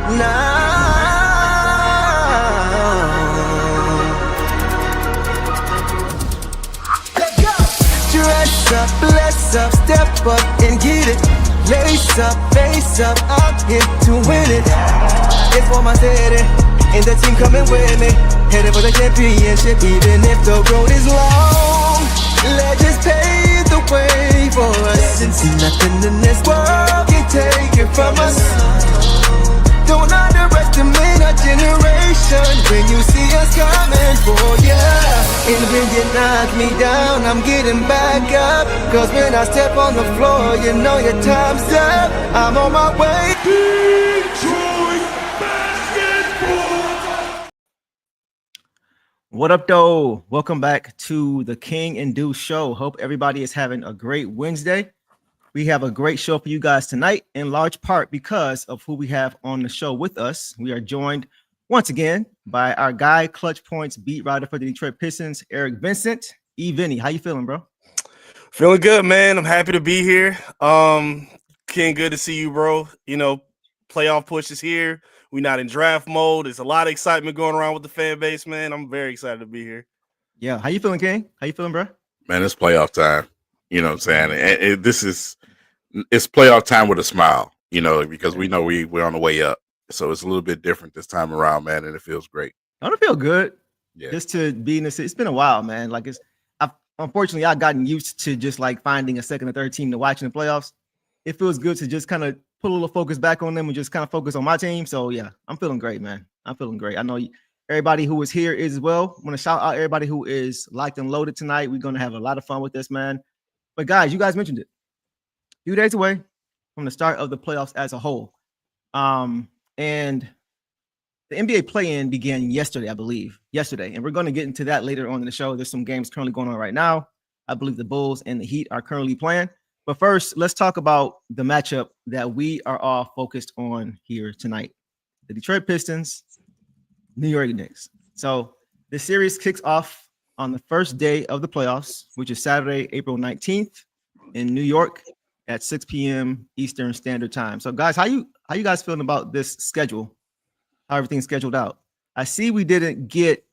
Dress up, bless up, step up and get it. Lace up, face up, I'm here to win it. It's for my city, and the team coming with me. Headed for the championship, even if the road is long. Legends pave the way for us, and see nothing in this world can take it from us. Don't underestimate our generation when you see us coming for ya. And when you knock me down, I'm getting back up. Cause when I step on the floor, you know your time's up. I'm on my way. Detroit basketball. What up, though? Welcome back to the King and Do Show. Hope everybody is having a great Wednesday. We have a great show for you guys tonight, in large part because of who we have on the show with us. We are joined once again by our guy, Clutch Points beat writer for the Detroit Pistons, Eric Vincent. Vinny, how you feeling, bro? Feeling good, man. I'm happy to be here. Ken, good to see you, bro. You know, playoff push is here. We're not in draft mode. There's a lot of excitement going around with the fan base, man. I'm very excited to be here. Yeah, how you feeling, King? How you feeling, bro? Man, it's playoff time. You know what I'm saying? It's playoff time with a smile, you know, because we know we're on the way up. So it's a little bit different this time around, man, and it feels great. Don't it feel good? Yeah. Just to be in this. It's been a while, man. Like unfortunately, I've gotten used to just like finding a second or third team to watch in the playoffs. It feels good to just kind of put a little focus back on them and just kind of focus on my team. So yeah, I'm feeling great, man. I'm feeling great. I know everybody who is here is as well. I want to shout out everybody who is locked and loaded tonight. We're going to have a lot of fun with this, man. But guys, you guys mentioned it. A few days away from the start of the playoffs as a whole. And the NBA play-in began yesterday, I believe. And we're going to get into that later on in the show. There's some games currently going on right now. I believe the Bulls and the Heat are currently playing. But first, let's talk about the matchup that we are all focused on here tonight. The Detroit Pistons, New York Knicks. So the series kicks off on the first day of the playoffs, which is Saturday, April 19th in New York at 6 p.m. Eastern Standard Time. So, guys, how you guys feeling about this schedule? How everything's scheduled out? I see we didn't get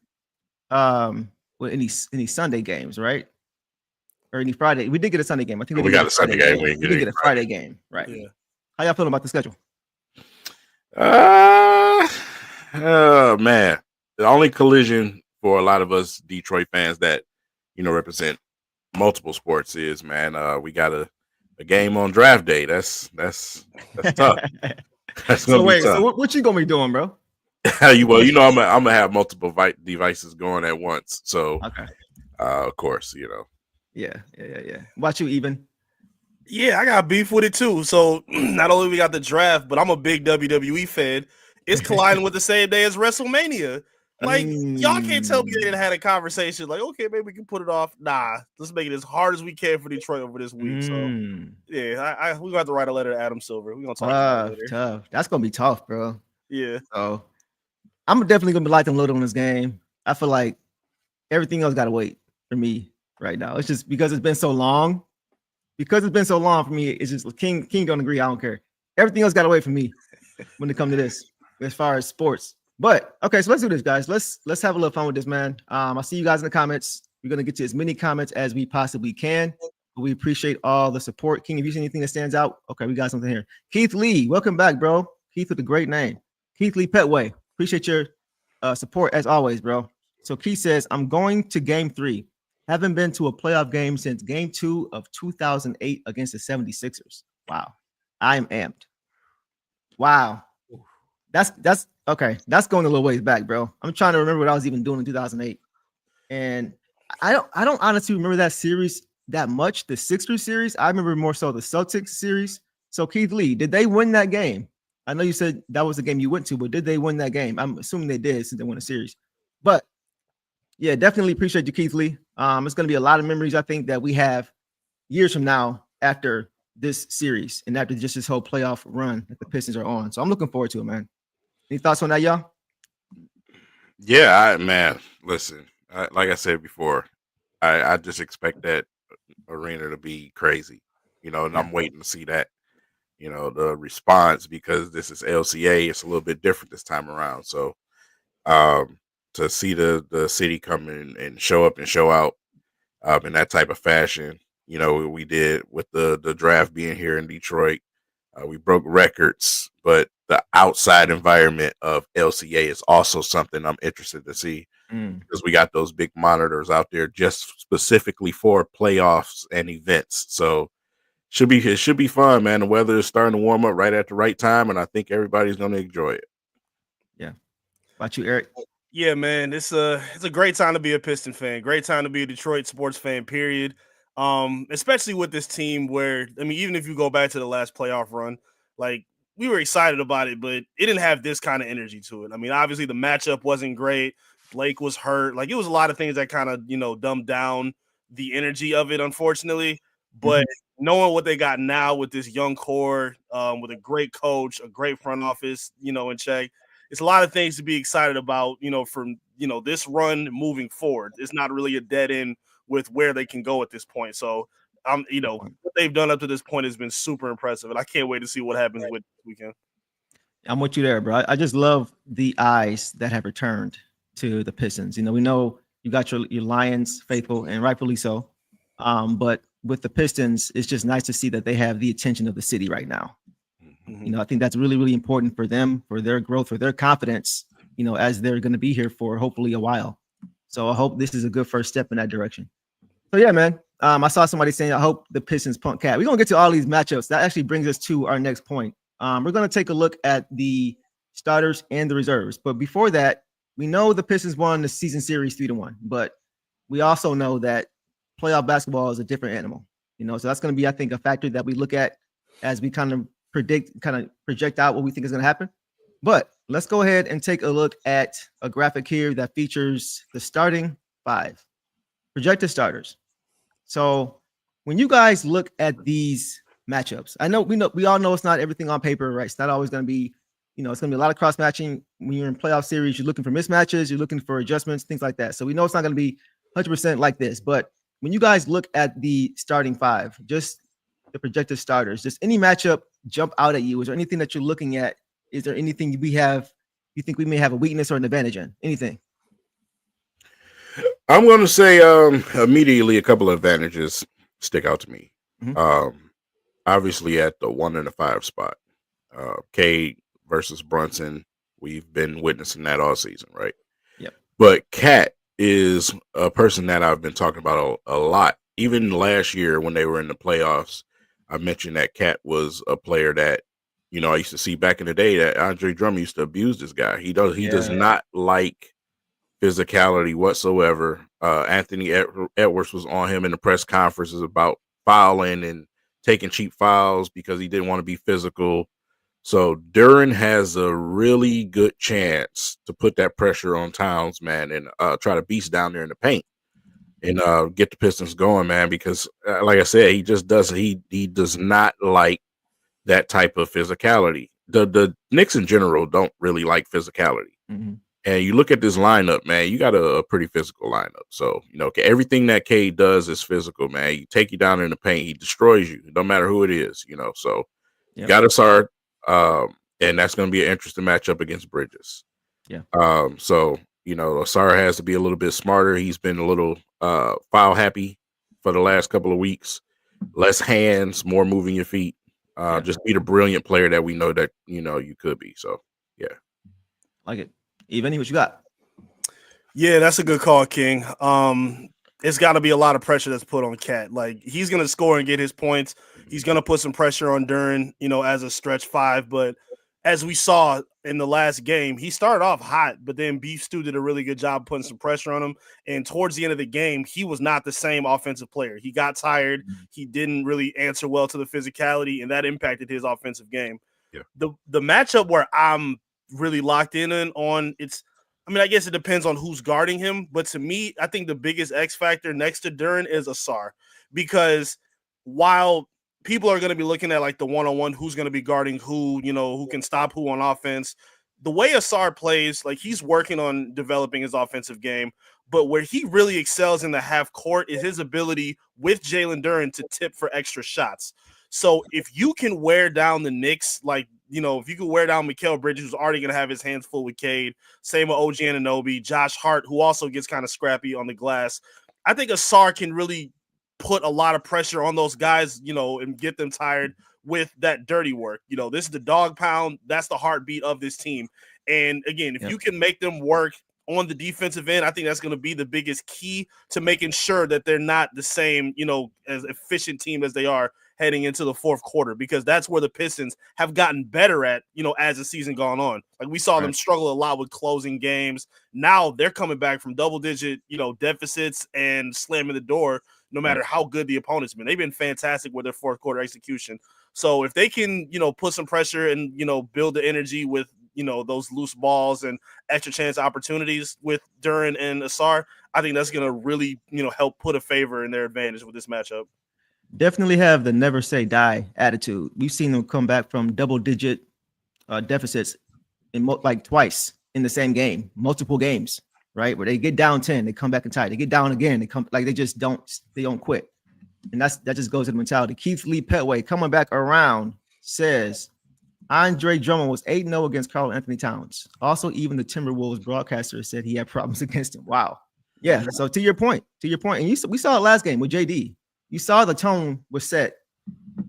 any Sunday games, right? Or any Friday. We did get a Sunday game. I think we got a Sunday game. We did get a Friday game, right? Yeah. How y'all feeling about the schedule? Man, the only collision for a lot of us Detroit fans that represent multiple sports is, man, we got a game on draft day. That's tough. That's gonna be tough. So what you gonna be doing, bro? I'm gonna have multiple devices going at once. So, okay, of course, Yeah. Watch you even. Yeah, I got beef with it too. So not only we got the draft, but I'm a big WWE fan. It's colliding with the same day as WrestleMania. Like, y'all can't tell me they didn't have a conversation. Like, okay, maybe we can put it off. Nah, let's make it as hard as we can for Detroit over this week. So, yeah, we got to write a letter to Adam Silver. We're gonna talk about it later. Tough. That's gonna be tough, bro. Yeah. So, I'm definitely gonna be locked and loaded on this game. I feel like everything else gotta wait for me right now. It's just because it's been so long. Because it's been so long for me, it's just King don't agree. I don't care. Everything else gotta wait for me when it comes to this, as far as sports. But okay, so let's do this, guys. Let's have a little fun with this, man. I see you guys in the comments. We're gonna get to as many comments as we possibly can. We appreciate all the support. King, if you see anything that stands out, okay, we got something here. Keith Lee, welcome back, bro. Keith with a great name. Keith Lee Petway. Appreciate your support as always, bro. So Keith says, I'm going to game 3. Haven't been to a playoff game since game 2 of 2008 against the 76ers. Wow. I am amped. Wow. That's okay. That's going a little ways back, bro. I'm trying to remember what I was even doing in 2008. And I don't honestly remember that series that much, the Sixers series. I remember more so the Celtics series. So Keith Lee, did they win that game? I know you said that was the game you went to, but did they win that game? I'm assuming they did since they won a series. But yeah, definitely appreciate you, Keith Lee. It's going to be a lot of memories, I think, that we have years from now after this series and after just this whole playoff run that the Pistons are on. So I'm looking forward to it, man. Any thoughts on that, y'all? Yeah, listen, like I said before, I just expect that arena to be crazy, and I'm waiting to see that. the response, because this is LCA, it's a little bit different this time around. So to see the city come in and show up and show out in that type of fashion, we did with the draft being here in Detroit. We broke records, but the outside environment of LCA is also something I'm interested to see, because we got those big monitors out there just specifically for playoffs and events. So it should be fun, man. The weather is starting to warm up right at the right time, and I think everybody's going to enjoy it. Yeah. About you, Eric? Yeah, man, it's a great time to be a Piston fan. Great time to be a Detroit sports fan. Period. Especially with this team, where even if you go back to the last playoff run, like, we were excited about it, but it didn't have this kind of energy to it. Obviously the matchup wasn't great. Blake was hurt. Like, it was a lot of things that kind of dumbed down the energy of it, unfortunately. But knowing what they got now with this young core, with a great coach, a great front office, in check, it's a lot of things to be excited about, from, this run moving forward. It's not really a dead end with where they can go at this point. So, what they've done up to this point has been super impressive, and I can't wait to see what happens with this weekend. I'm with you there, bro. I just love the eyes that have returned to the Pistons. We know you got your Lions faithful, and rightfully so. But with the Pistons, it's just nice to see that they have the attention of the city right now. I think that's really, really important for them, for their growth, for their confidence, as they're going to be here for hopefully a while. So I hope this is a good first step in that direction. So yeah, man. I saw somebody saying, I hope the Pistons punk Cat. We're going to get to all these matchups. That actually brings us to our next point. We're going to take a look at the starters and the reserves. But before that, we know the Pistons won the season series 3-1, but we also know that playoff basketball is a different animal, so that's going to be, I think, a factor that we look at as we kind of project out what we think is going to happen. But let's go ahead and take a look at a graphic here that features the starting 5 projected starters. So when you guys look at these matchups, we all know it's not everything on paper, right? It's not always going to be, it's going to be a lot of cross matching. When you're in playoff series, you're looking for mismatches, you're looking for adjustments, things like that. So we know it's not going to be 100% like this. But when you guys look at the starting 5, just the projected starters, does any matchup jump out at you? Is there anything that you're looking at? Is there anything you think we may have a weakness or an advantage in? Anything? I'm going to say immediately a couple of advantages stick out to me. Obviously at the 1 and the 5 spot, Cade versus Brunson, we've been witnessing that all season, right? Yep. But Cat is a person that I've been talking about a lot. Even last year when they were in the playoffs, I mentioned that Cat was a player that, I used to see back in the day that Andre Drummond used to abuse this guy. He does not like physicality whatsoever. Anthony Edwards was on him in the press conferences about fouling and taking cheap fouls because he didn't want to be physical. So Duren has a really good chance to put that pressure on Towns, man, and try to beast down there in the paint and get the Pistons going, man, because like I said, he does not like that type of physicality. The Knicks in general don't really like physicality. And you look at this lineup, man, you got a pretty physical lineup. So, everything that Cade does is physical, man. He take you down in the paint. He destroys you. No matter who it is, So you got to start. And that's going to be an interesting matchup against Bridges. Yeah. So, Asar has to be a little bit smarter. He's been a little foul happy for the last couple of weeks. Less hands, more moving your feet. Just be the brilliant player that we know that, you could be. So, yeah. Like it. Even what you got? Yeah, that's a good call, King. It's got to be a lot of pressure that's put on Cat. Like, he's going to score and get his points. He's going to put some pressure on Duren, as a stretch 5. But as we saw in the last game, he started off hot, but then Beef Stew did a really good job putting some pressure on him. And towards the end of the game, he was not the same offensive player. He got tired. He didn't really answer well to the physicality, and that impacted his offensive game. Yeah. The matchup where I'm really locked in on, I guess it depends on who's guarding him, but to me, I think the biggest X factor next to Duren is Asar, because while people are going to be looking at like the one-on-one, who's going to be guarding who, who can stop who on offense, the way Asar plays, like, he's working on developing his offensive game, but where he really excels in the half court is his ability with Jalen Duren to tip for extra shots. So if you can wear down the Knicks, like, if you can wear down Mikal Bridges, who's already going to have his hands full with Cade, same with OG Anunoby, Josh Hart, who also gets kind of scrappy on the glass, I think Asar can really put a lot of pressure on those guys, and get them tired with that dirty work. This is the dog pound. That's the heartbeat of this team. And again, if you can make them work on the defensive end, I think that's going to be the biggest key to making sure that they're not the same, as efficient team as they are heading into the fourth quarter, because that's where the Pistons have gotten better at, as the season gone on. Like we saw them struggle a lot with closing games. Now they're coming back from double-digit, deficits and slamming the door no matter how good the opponent's been. They've been fantastic with their fourth quarter execution. So if they can, put some pressure and, build the energy with, those loose balls and extra chance opportunities with Duren and Asar, I think that's going to really, help put a favor in their advantage with this matchup. Definitely have the never say die attitude. We've seen them come back from double-digit deficits like twice in the same game, multiple games, right? Where they get down 10, they come back and tie. They get down again, they come, like they don't quit. And that just goes to the mentality. Keith Lee Petway coming back around says Andre Drummond was 8-0 against Karl Anthony Towns. Also, even the Timberwolves broadcaster said he had problems against him. Wow. Yeah. So to your point, and we saw it last game with JD. You saw the tone was set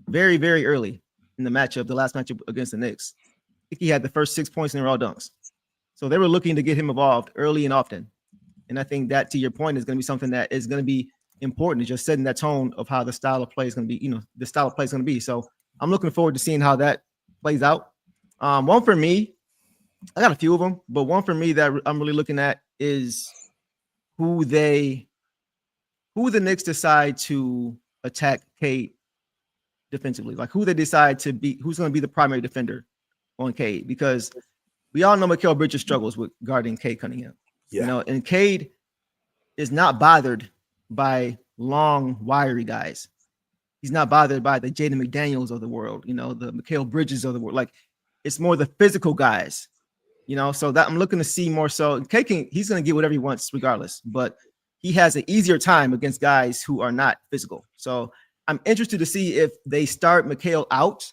very, very early in the last matchup against the Knicks. I think he had the first 6 points and they were all dunks. So they were looking to get him involved early and often. And I think that, to your point, is going to be something that is going to be important, is just setting that tone of how the style of play is going to be, the style of play is going to be. So I'm looking forward to seeing how that plays out. One for me, I got a few of them, but one for me that I'm really looking at is who the Knicks decide to attack Cade defensively, like who they decide to be, who's going to be the primary defender on Cade, because we all know Mikal Bridges struggles with guarding Cade Cunningham. Yeah. And Cade is not bothered by long, wiry guys. He's not bothered by the Jaden McDaniels of the world, the Mikal Bridges of the world. Like, it's more the physical guys, so that I'm looking to see more so. Cade he's going to get whatever he wants regardless, but he has an easier time against guys who are not physical. So I'm interested to see if they start Mikal out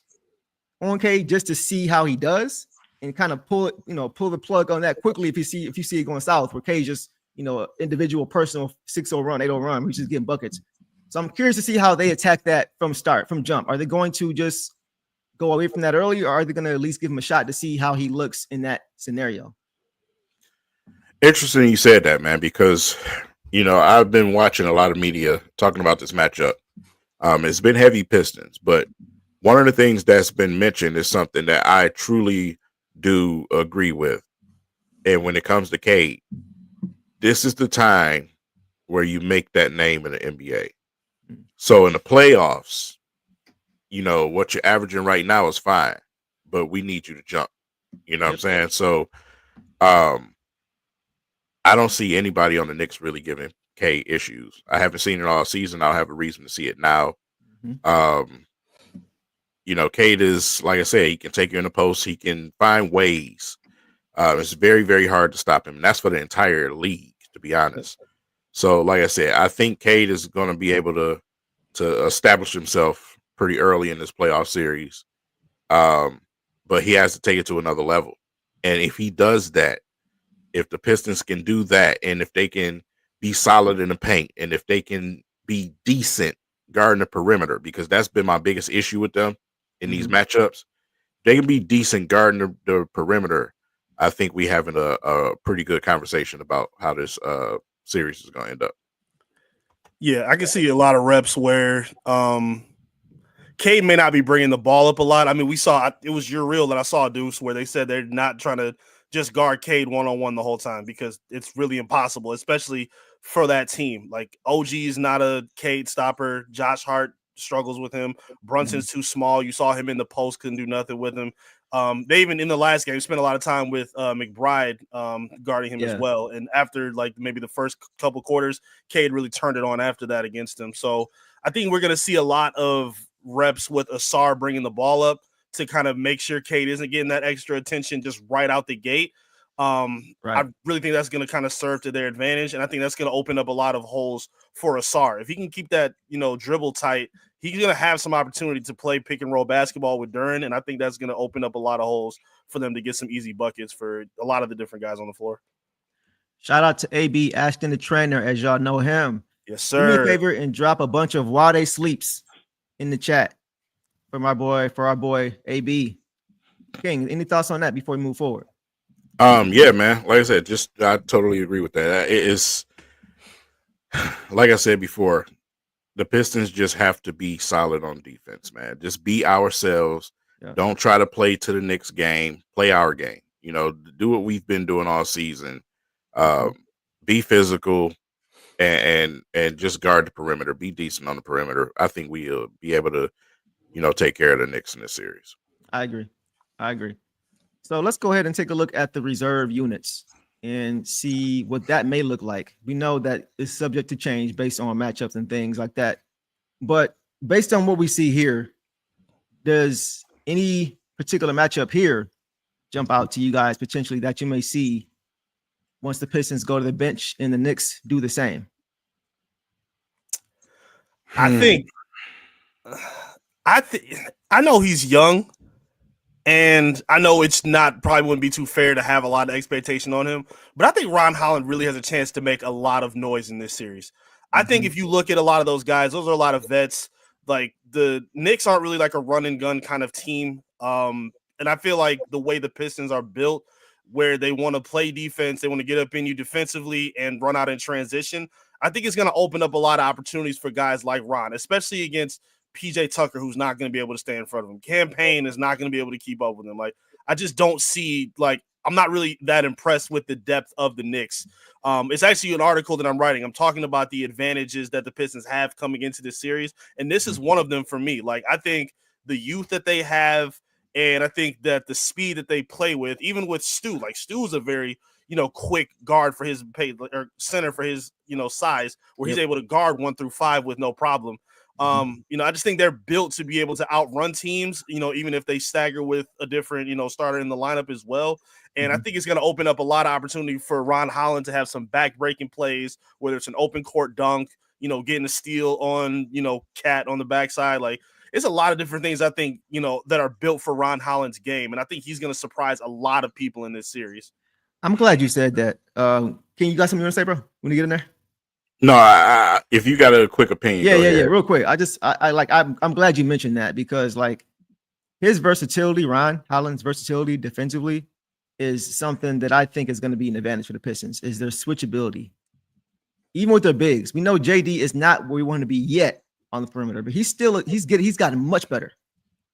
on Cade just to see how he does and kind of pull the plug on that quickly if you see it going south, where Cade just, individual personal 6-0 run, 8-0 run, where he's just getting buckets. So I'm curious to see how they attack that from jump. Are they going to just go away from that early, or are they going to at least give him a shot to see how he looks in that scenario? Interesting you said that, man, because I've been watching a lot of media talking about this matchup. It's been heavy Pistons, but one of the things that's been mentioned is something that I truly do agree with. And when it comes to Cade, this is the time where you make that name in the NBA. So in the playoffs, what you're averaging right now is fine, but we need you to jump. You know what I'm saying? So I don't see anybody on the Knicks really giving Cade issues. I haven't seen it all season. I'll have a reason to see it now. Cade is, like I said, he can take you in the post. He can find ways. It's very, very hard to stop him. And that's for the entire league, to be honest. So, like I said, I think Cade is going to be able to establish himself pretty early in this playoff series. But he has to take it to another level. And if he does that, if the Pistons can do that, and if they can be solid in the paint, and if they can be decent guarding the perimeter, because that's been my biggest issue with them in these matchups, they can be decent guarding the perimeter. I think we having a pretty good conversation about how this series is going to end up. Yeah, I can see a lot of reps where Cade may not be bringing the ball up a lot. I mean, it was your reel that I saw, Deuce, where they said they're not trying to just guard Cade one-on-one the whole time, because it's really impossible, especially for that team. Like, OG is not a Cade stopper. Josh Hart struggles with him. Brunson's too small. You saw him in the post, couldn't do nothing with him. They even, in the last game, spent a lot of time with McBride guarding him as well. And after, like, maybe the first couple quarters, Cade really turned it on after that against him. So I think we're going to see a lot of reps with Asar bringing the ball up to kind of make sure Cade isn't getting that extra attention just right out the gate. I really think that's going to kind of serve to their advantage, and I think that's going to open up a lot of holes for Asar. If he can keep that, dribble tight, he's going to have some opportunity to play pick and roll basketball with Duren, and I think that's going to open up a lot of holes for them to get some easy buckets for a lot of the different guys on the floor. Shout out to AB Ashton, the trainer, as y'all know him. Yes, Do me a sir. favor and drop a bunch of why they sleeps in the chat for our boy AB. King, any thoughts on that before we move forward? Yeah, man. Like I said, I totally agree with that. It is, like I said before, the Pistons just have to be solid on defense, man. Just be ourselves. Yeah. Don't try to play to the Knicks game. Play our game. You know, do what we've been doing all season. Be physical and just guard the perimeter. Be decent on the perimeter. I think we'll be able to, you know, take care of the Knicks in this series. I agree. So let's go ahead and take a look at the reserve units and see what that may look like. We know that it's subject to change based on matchups and things like that. But based on what we see here, does any particular matchup here jump out to you guys potentially that you may see once the Pistons go to the bench and the Knicks do the same? I know he's young. And I know it's probably wouldn't be too fair to have a lot of expectation on him, but I think Ron Holland really has a chance to make a lot of noise in this series. I think if you look at a lot of those guys, those are a lot of vets. Like the Knicks aren't really like a run and gun kind of team. And I feel like the way the Pistons are built, where they want to play defense, they want to get up in you defensively and run out in transition, I think it's going to open up a lot of opportunities for guys like Ron, especially against PJ Tucker, who's not going to be able to stay in front of him. Campaign is not going to be able to keep up with him. Like, I just don't see, like, I'm not really that impressed with the depth of the Knicks. It's actually an article that I'm writing. I'm talking about the advantages that the Pistons have coming into this series, and this is one of them for me. Like, I think the youth that they have, and I think that the speed that they play with, even with Stu, like Stu is a very, you know, quick guard for his pay, or center for his, you know, size, where he's able to guard 1 through 5 with no problem. You know, I just think they're built to be able to outrun teams, you know, even if they stagger with a different, you know, starter in the lineup as well. And I think it's going to open up a lot of opportunity for Ron Holland to have some back-breaking plays, whether it's an open court dunk, you know, getting a steal on, you know, Cat on the backside. Like, it's a lot of different things I think, you know, that are built for Ron Holland's game. And I think he's going to surprise a lot of people in this series. I'm glad you said that. Can you got something you want to say, bro? When you get in there? No, if you got a quick opinion, yeah, real quick. I'm glad you mentioned that, because like his versatility, Ron Holland's versatility defensively, is something that I think is going to be an advantage for the Pistons. Is their switchability, even with their bigs. We know JD is not where we want to be yet on the perimeter, but he's gotten much better.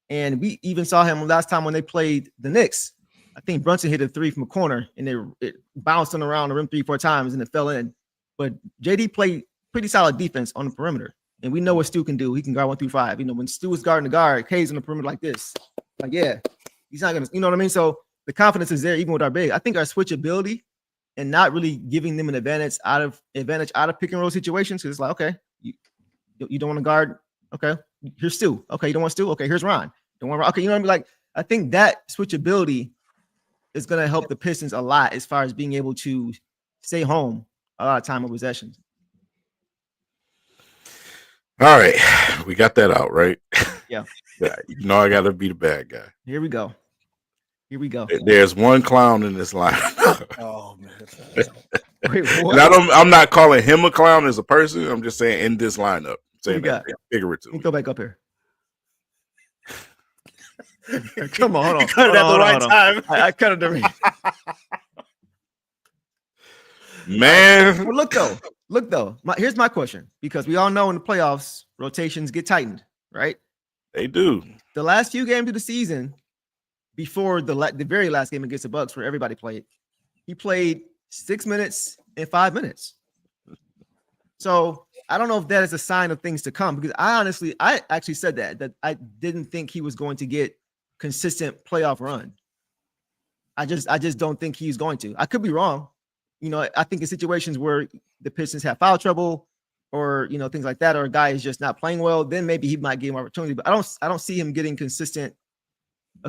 And we even saw him last time when they played the Knicks. I think Brunson hit a 3 from a corner and it bounced him around the rim 3-4 times and it fell in. But JD played pretty solid defense on the perimeter. And we know what Stu can do. He can guard 1 through 5. You know, when Stu is guarding the guard, K's on the perimeter like this. Like, yeah, he's not going to, you know what I mean? So the confidence is there even with our big. I think our switchability and not really giving them an advantage out of pick and roll situations. Because it's like, okay, you don't want to guard. Okay, here's Stu. Okay, you don't want Stu. Okay, here's Ron. Don't want Ron. Okay, you know what I mean? Like, I think that switchability is going to help the Pistons a lot as far as being able to stay home a lot of time of possessions. All right, we got that out, right? Yeah. You know I got to be the bad guy. Here we go. There's one clown in this line. Oh man. Wait, what? And I'm not calling him a clown as a person. I'm just saying in this lineup. Saying that figuratively. Let me go back up here. Come on, hold on. You cut it at the right time. I cut it the right. Man. Well, look though. Here's my question, because we all know in the playoffs rotations get tightened, right? They do. The last few games of the season, before the very last game against the Bucks, where everybody played, he played 6 minutes and 5 minutes. So I don't know if that is a sign of things to come, because I actually said that I didn't think he was going to get consistent playoff run. I just don't think he's going to. I could be wrong. You know, I think in situations where the Pistons have foul trouble or, you know, things like that, or a guy is just not playing well, then maybe he might get him opportunity. But I don't see him getting a consistent,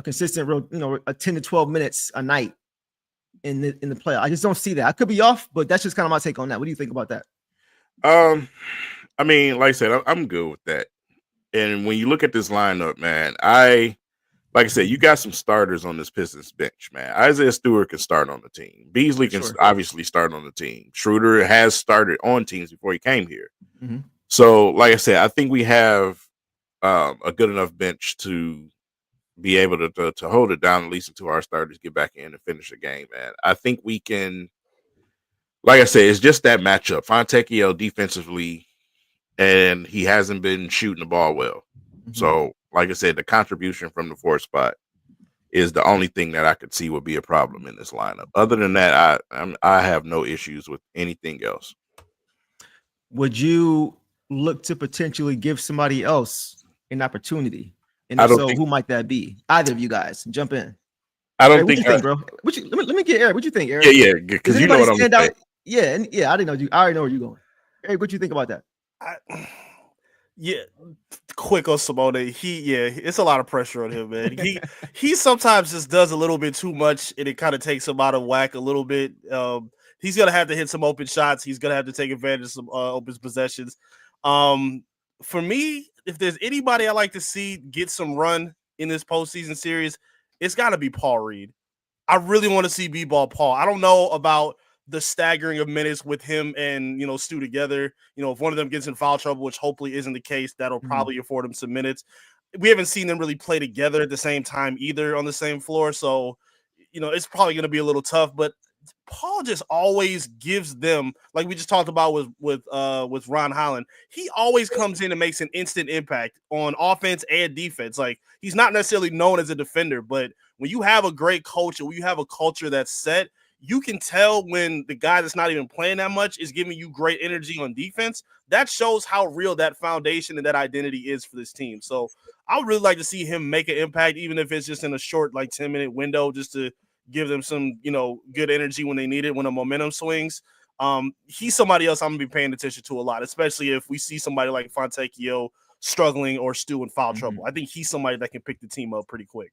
you know, a 10 to 12 minutes a night in the playoff. I just don't see that. I could be off, but that's just kind of my take on that. What do you think about that? I mean, like I said, I'm good with that. And when you look at this lineup, man, like I said, you got some starters on this Pistons bench, man. Isaiah Stewart can start on the team. Beasley can obviously start on the team. Schroeder has started on teams before he came here. Mm-hmm. So, like I said, I think we have a good enough bench to be able to hold it down at least until our starters get back in and finish the game, man. I think we can, like I said, it's just that matchup. Fontecchio defensively, and he hasn't been shooting the ball well. Mm-hmm. So, like I said, the contribution from the 4th spot is the only thing that I could see would be a problem in this lineup. Other than that, I have no issues with anything else. Would you look to potentially give somebody else an opportunity? And I if don't so, think, who might that be? Either of you guys, jump in. I don't Eric, think. What you think, bro? Let me get Eric. What you think, Eric? Yeah, because you know what I'm saying. Yeah, and I didn't know you. I already know where you're going. Eric, what you think about that? Quick on Simone. It's a lot of pressure on him, man. He sometimes just does a little bit too much, and it kind of takes him out of whack a little bit. He's gonna have to hit some open shots. He's gonna have to take advantage of some open possessions. For me, if there's anybody I like to see get some run in this postseason series, it's got to be Paul Reed. I really want to see B-ball Paul. I don't know about the staggering of minutes with him and, Stu together. If one of them gets in foul trouble, which hopefully isn't the case, that'll probably afford him some minutes. We haven't seen them really play together at the same time either on the same floor. So, it's probably going to be a little tough, but Paul just always gives them, like we just talked about with Ron Holland. He always comes in and makes an instant impact on offense and defense. Like, he's not necessarily known as a defender, but when you have a great coach and when you have a culture that's set, you can tell when the guy that's not even playing that much is giving you great energy on defense. That shows how real that foundation and that identity is for this team. So I would really like to see him make an impact, even if it's just in a short, 10-minute window, just to give them some, good energy when they need it, when the momentum swings. He's somebody else I'm going to be paying attention to a lot, especially if we see somebody like Fontecchio struggling or Stu in foul trouble. I think he's somebody that can pick the team up pretty quick.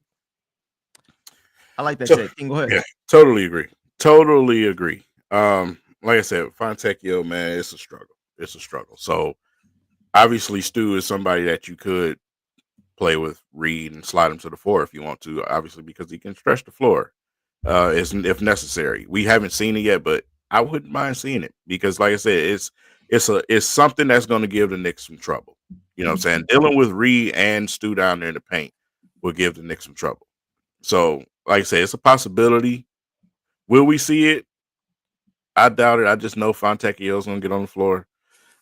I like that take. King, go ahead. Yeah, totally agree. Like I said, Fontecchio, man, it's a struggle. So obviously Stu is somebody that you could play with Reed and slide him to the 4 if you want to, obviously, because he can stretch the floor if necessary. We haven't seen it yet, but I wouldn't mind seeing it because, like I said, it's something that's going to give the Knicks some trouble. You know what I'm saying? Dealing with Reed and Stu down there in the paint will give the Knicks some trouble. So, like I said, it's a possibility. Will we see it? I doubt it. I just know Fontecchio's going to get on the floor.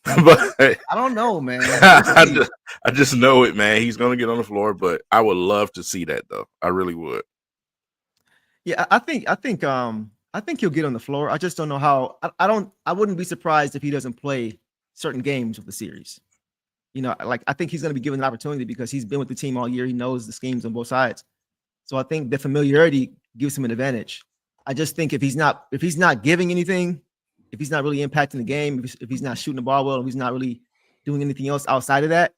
But I don't know, man. I just know it, man. He's going to get on the floor, but I would love to see that, though. I really would. Yeah, I think he'll get on the floor. I just don't know how. I wouldn't be surprised if he doesn't play certain games of the series. I think he's going to be given an opportunity because he's been with the team all year. He knows the schemes on both sides. So I think the familiarity gives him an advantage. I just think if he's not giving anything, if he's not really impacting the game, if he's not shooting the ball well, if he's not really doing anything else outside of that,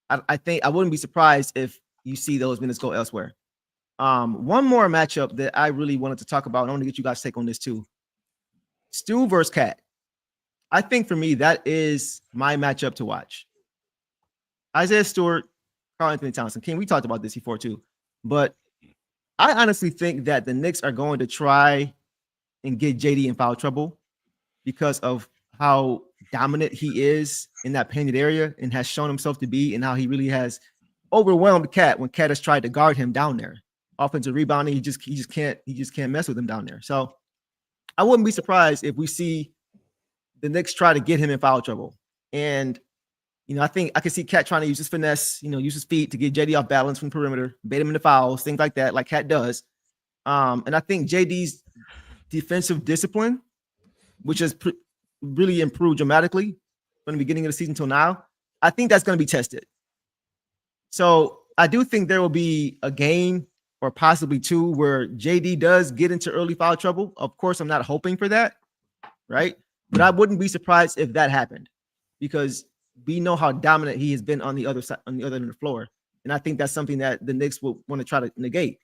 I think I wouldn't be surprised if you see those minutes go elsewhere. One more matchup that I really wanted to talk about, and I want to get you guys' take on this too. Stu versus Cat. I think for me, that is my matchup to watch. Isaiah Stewart, Karl Anthony Towns. King, we talked about this before too, but I honestly think that the Knicks are going to try and get JD in foul trouble because of how dominant he is in that painted area and has shown himself to be, and how he really has overwhelmed Cat when Cat has tried to guard him down there. Offensive rebounding, he just can't mess with him down there. So I wouldn't be surprised if we see the Knicks try to get him in foul trouble. And I think I can see Cat trying to use his finesse, use his feet to get JD off balance from the perimeter, bait him into fouls, things like that, like Cat does. And I think JD's defensive discipline, which has really improved dramatically from the beginning of the season till now, I think that's going to be tested. So I do think there will be a game or possibly two where JD does get into early foul trouble. Of course, I'm not hoping for that, right? But I wouldn't be surprised if that happened because we know how dominant he has been on the other side, on the other end of the floor. And I think that's something that the Knicks will want to try to negate.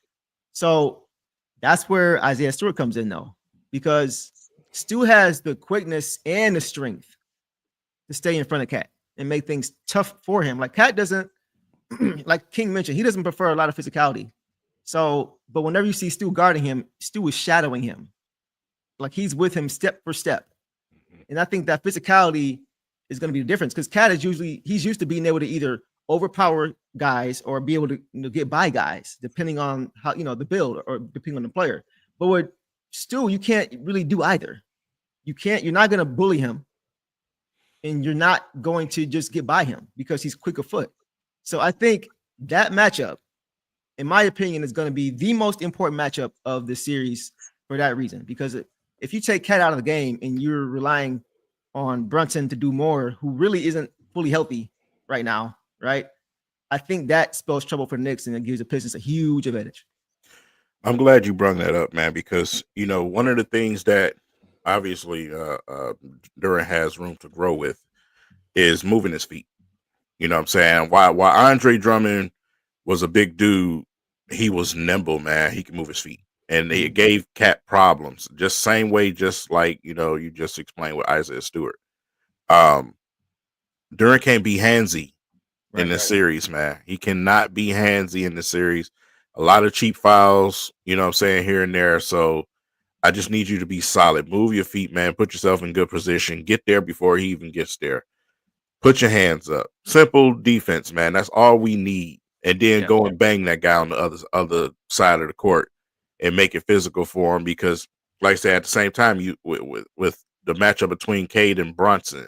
So that's where Isaiah Stewart comes in, though, because Stu has the quickness and the strength to stay in front of Cat and make things tough for him. Like Cat doesn't like King mentioned, he doesn't prefer a lot of physicality. So, but whenever you see Stu guarding him, Stu is shadowing him. Like he's with him step for step. And I think that physicality is going to be the difference because Cat is he's used to being able to either overpower guys or be able to get by guys, depending on how, the build or depending on the player. But with Stu, you can't really do either. You're not going to bully him and you're not going to just get by him because he's quick of foot. So I think that matchup, in my opinion, is going to be the most important matchup of the series for that reason. Because if you take Cat out of the game and you're relying on Brunson to do more, who really isn't fully healthy right now, right? I think that spells trouble for the Knicks and it gives the Pistons a huge advantage. I'm glad you brought that up, man, because, one of the things that obviously Durant has room to grow with is moving his feet. You know what I'm saying? While Andre Drummond was a big dude, he was nimble, man. He can move his feet. And it gave Cat problems. Just same way, just like, you just explained with Isaiah Stewart. Durant can't be handsy in this series, man. He cannot be handsy in the series. A lot of cheap fouls, here and there. So I just need you to be solid. Move your feet, man. Put yourself in good position. Get there before he even gets there. Put your hands up. Simple defense, man. That's all we need. And then go and bang that guy on the other side of the court and make it physical for him. Because, like I said, at the same time, you with the matchup between Cade and Brunson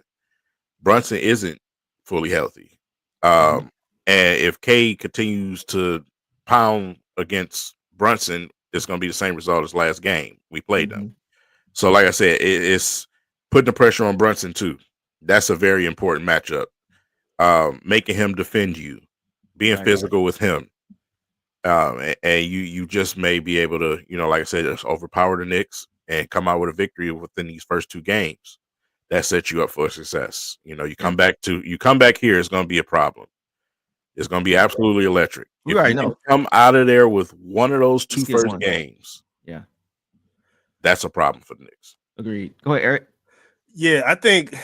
isn't fully healthy. And if Cade continues to pound against Brunson, it's going to be the same result as last game we played them. So, like I said, it's putting the pressure on Brunson too. That's a very important matchup. Making him defend you, being physical with him, and you just may be able to, like I said, just overpower the Knicks and come out with a victory within these first two games. That sets you up for success. You come back here, it's going to be a problem. It's going to be absolutely electric. You already know. Come out of there with one of those two first games. Yeah, that's a problem for the Knicks. Agreed. Go ahead, Eric. Yeah, I think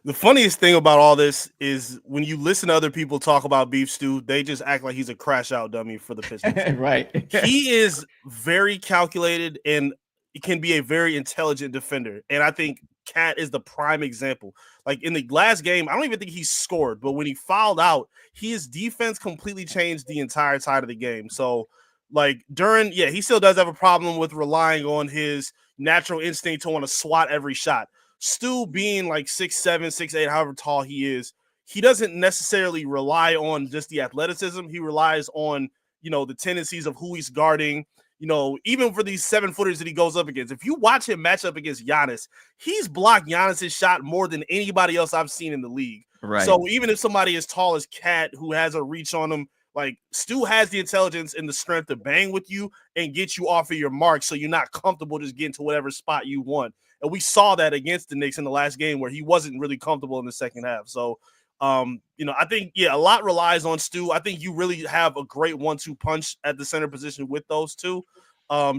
the funniest thing about all this is when you listen to other people talk about Beef Stew, they just act like he's a crash out dummy for the Pistons. Right. He is very calculated and can be a very intelligent defender. And I think Cat is the prime example. Like in the last game, I don't even think he scored, but when he fouled out, his defense completely changed the entire side of the game. So like Duran, he still does have a problem with relying on his natural instinct to want to swat every shot. Stu being like 6'7", 6'8", however tall he is, he doesn't necessarily rely on just the athleticism. He relies on, the tendencies of who he's guarding. Even for these 7-footers that he goes up against, if you watch him match up against Giannis, he's blocked Giannis's shot more than anybody else I've seen in the league. Right. So even if somebody as tall as Cat, who has a reach on him, like Stu has the intelligence and the strength to bang with you and get you off of your mark so you're not comfortable just getting to whatever spot you want. And we saw that against the Knicks in the last game where he wasn't really comfortable in the second half. So, I think, a lot relies on Stu. I think you really have a great 1-2 punch at the center position with those two,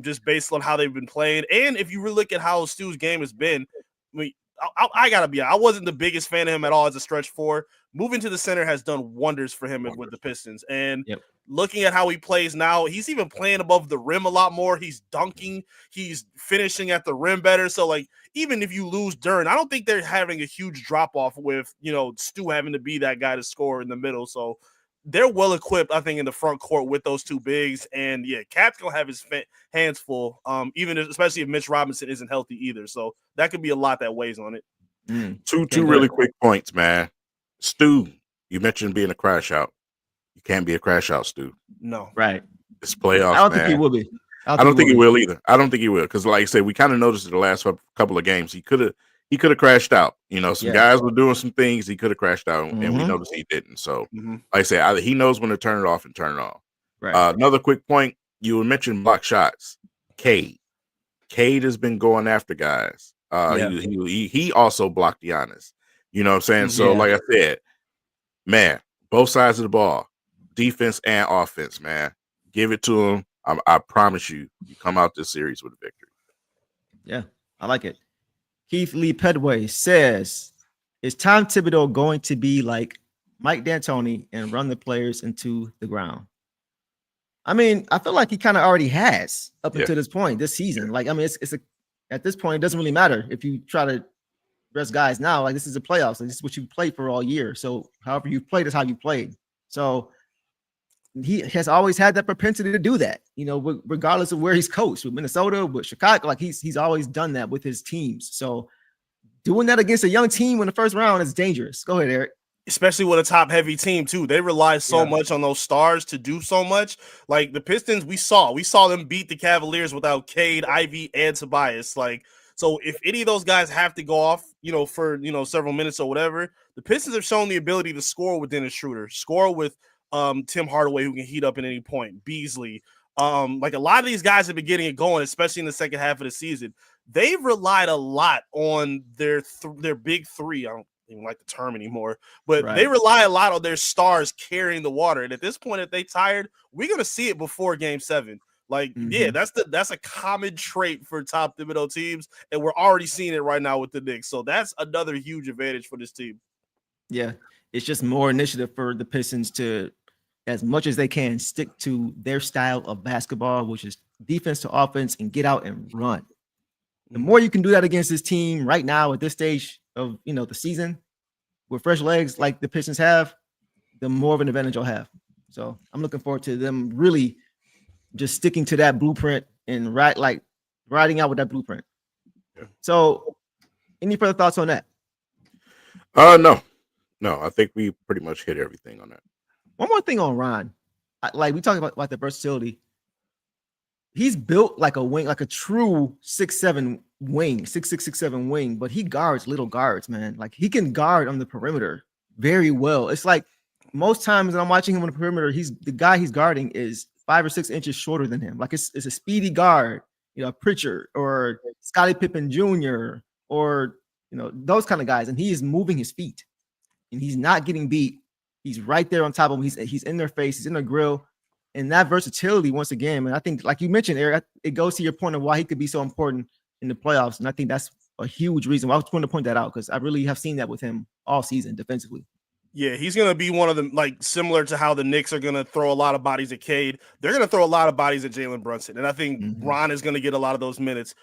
just based on how they've been playing. And if you really look at how Stu's game has been, I mean, I got to be honest, I wasn't the biggest fan of him at all as a stretch four. Moving to the center has done wonders for him with the Pistons. And looking at how he plays now, he's even playing above the rim a lot more. He's dunking. He's finishing at the rim better. So, like, even if you lose Duran, I don't think they're having a huge drop-off with, Stu having to be that guy to score in the middle. So, they're well-equipped, I think, in the front court with those two bigs. And, Cat's going to have his hands full, especially if Mitch Robinson isn't healthy either. So, that could be a lot that weighs on it. Two really quick points, man. Stu, you mentioned being a crash out. You can't be a crash out, Stu. No. Right. It's playoffs, I don't man. think he will be. I don't think he will either. I don't think he will because, like I said, we kind of noticed in the last couple of games he could have crashed out. Some guys were doing some things he could have crashed out, and we noticed he didn't. So, like I said, he knows when to turn it off and turn it on. Right. Another quick point: you mentioned block shots. Cade has been going after guys. He also blocked Giannis. You know what I'm saying? So, like I said, man, both sides of the ball, defense and offense, man. Give it to him. I promise you come out this series with a victory. Yeah, I like it. Keith Lee Pedway says, is Tom Thibodeau going to be like Mike D'Antoni and run the players into the ground. I mean, I feel like he kind of already has up until this point this season. Like, I mean, it's at this point, it doesn't really matter if you try to rest guys now. Like, this is a playoffs. Like, this is what you played for all year. So however you played is how you played. So he has always had that propensity to do that, you know, regardless of where he's coached, with Minnesota, with Chicago. Like, he's always done that with his teams. So doing that against a young team in the first round is dangerous. Go ahead, Eric. Especially with a top-heavy team, too. They rely so much on those stars to do so much. Like, the Pistons, we saw them beat the Cavaliers without Cade, Ivy, and Tobias. Like, so if any of those guys have to go off, you know, for, you know, several minutes or whatever, the Pistons have shown the ability to score with Dennis Schroeder, score with Tim Hardaway, who can heat up at any point, Beasley. Like, a lot of these guys have been getting it going, especially in the second half of the season. They've relied a lot on their big three. I don't even like the term anymore, but they rely a lot on their stars carrying the water. And at this point, if they tired, we're gonna see it before Game 7. Like, that's a common trait for top Thibodeau teams, and we're already seeing it right now with the Knicks. So that's another huge advantage for this team. Yeah, it's just more initiative for the Pistons to, as much as they can, stick to their style of basketball, which is defense to offense, and get out and run. The more you can do that against this team right now at this stage of, you know, the season with fresh legs like the Pistons have, the more of an advantage you'll have. So I'm looking forward to them really just sticking to that blueprint and riding out with that blueprint. Yeah. So any further thoughts on that? No, I think we pretty much hit everything on that. One more thing on Ron. Like, we talked about the versatility. He's built like a wing, like a true 6'7" wing, 6'6", 6'7" wing, but he guards little guards, man. Like, he can guard on the perimeter very well. It's like most times when I'm watching him on the perimeter, the guy he's guarding is 5 or 6 inches shorter than him. Like, it's a speedy guard, you know, Pritchard or Scottie Pippen Jr. or, you know, those kind of guys. And he is moving his feet and he's not getting beat. He's right there on top of them. He's in their face. He's in their grill. And that versatility, once again, man, I think, like you mentioned, Eric, it goes to your point of why he could be so important in the playoffs. And I think that's a huge reason why I was going to point that out, because I really have seen that with him all season defensively. Yeah, he's going to be one of them, like, similar to how the Knicks are going to throw a lot of bodies at Cade. They're going to throw a lot of bodies at Jalen Brunson. And I think Ron is going to get a lot of those minutes.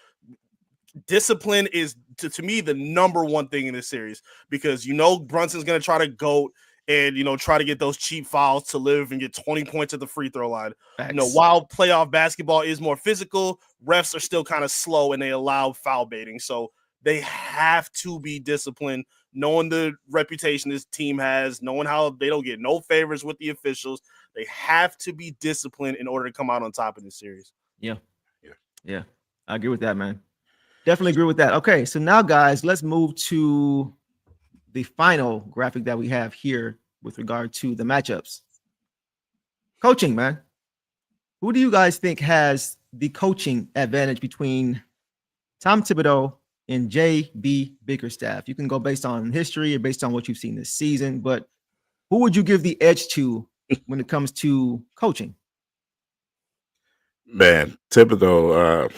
Discipline is, to me, the number one thing in this series, because, you know, Brunson's going to try to goat and, you know, try to get those cheap fouls to live and get 20 points at the free throw line. Thanks. You know, while playoff basketball is more physical, refs are still kind of slow and they allow foul baiting. So they have to be disciplined, knowing the reputation this team has, knowing how they don't get no favors with the officials. They have to be disciplined in order to come out on top in this series. Yeah. I agree with that, man. Definitely agree with that. Okay, so now, guys, let's move to the final graphic that we have here with regard to the matchups. Coaching, man. Who do you guys think has the coaching advantage between Tom Thibodeau and J.B. Bickerstaff? You can go based on history or based on what you've seen this season, but who would you give the edge to when it comes to coaching? Man, Thibodeau.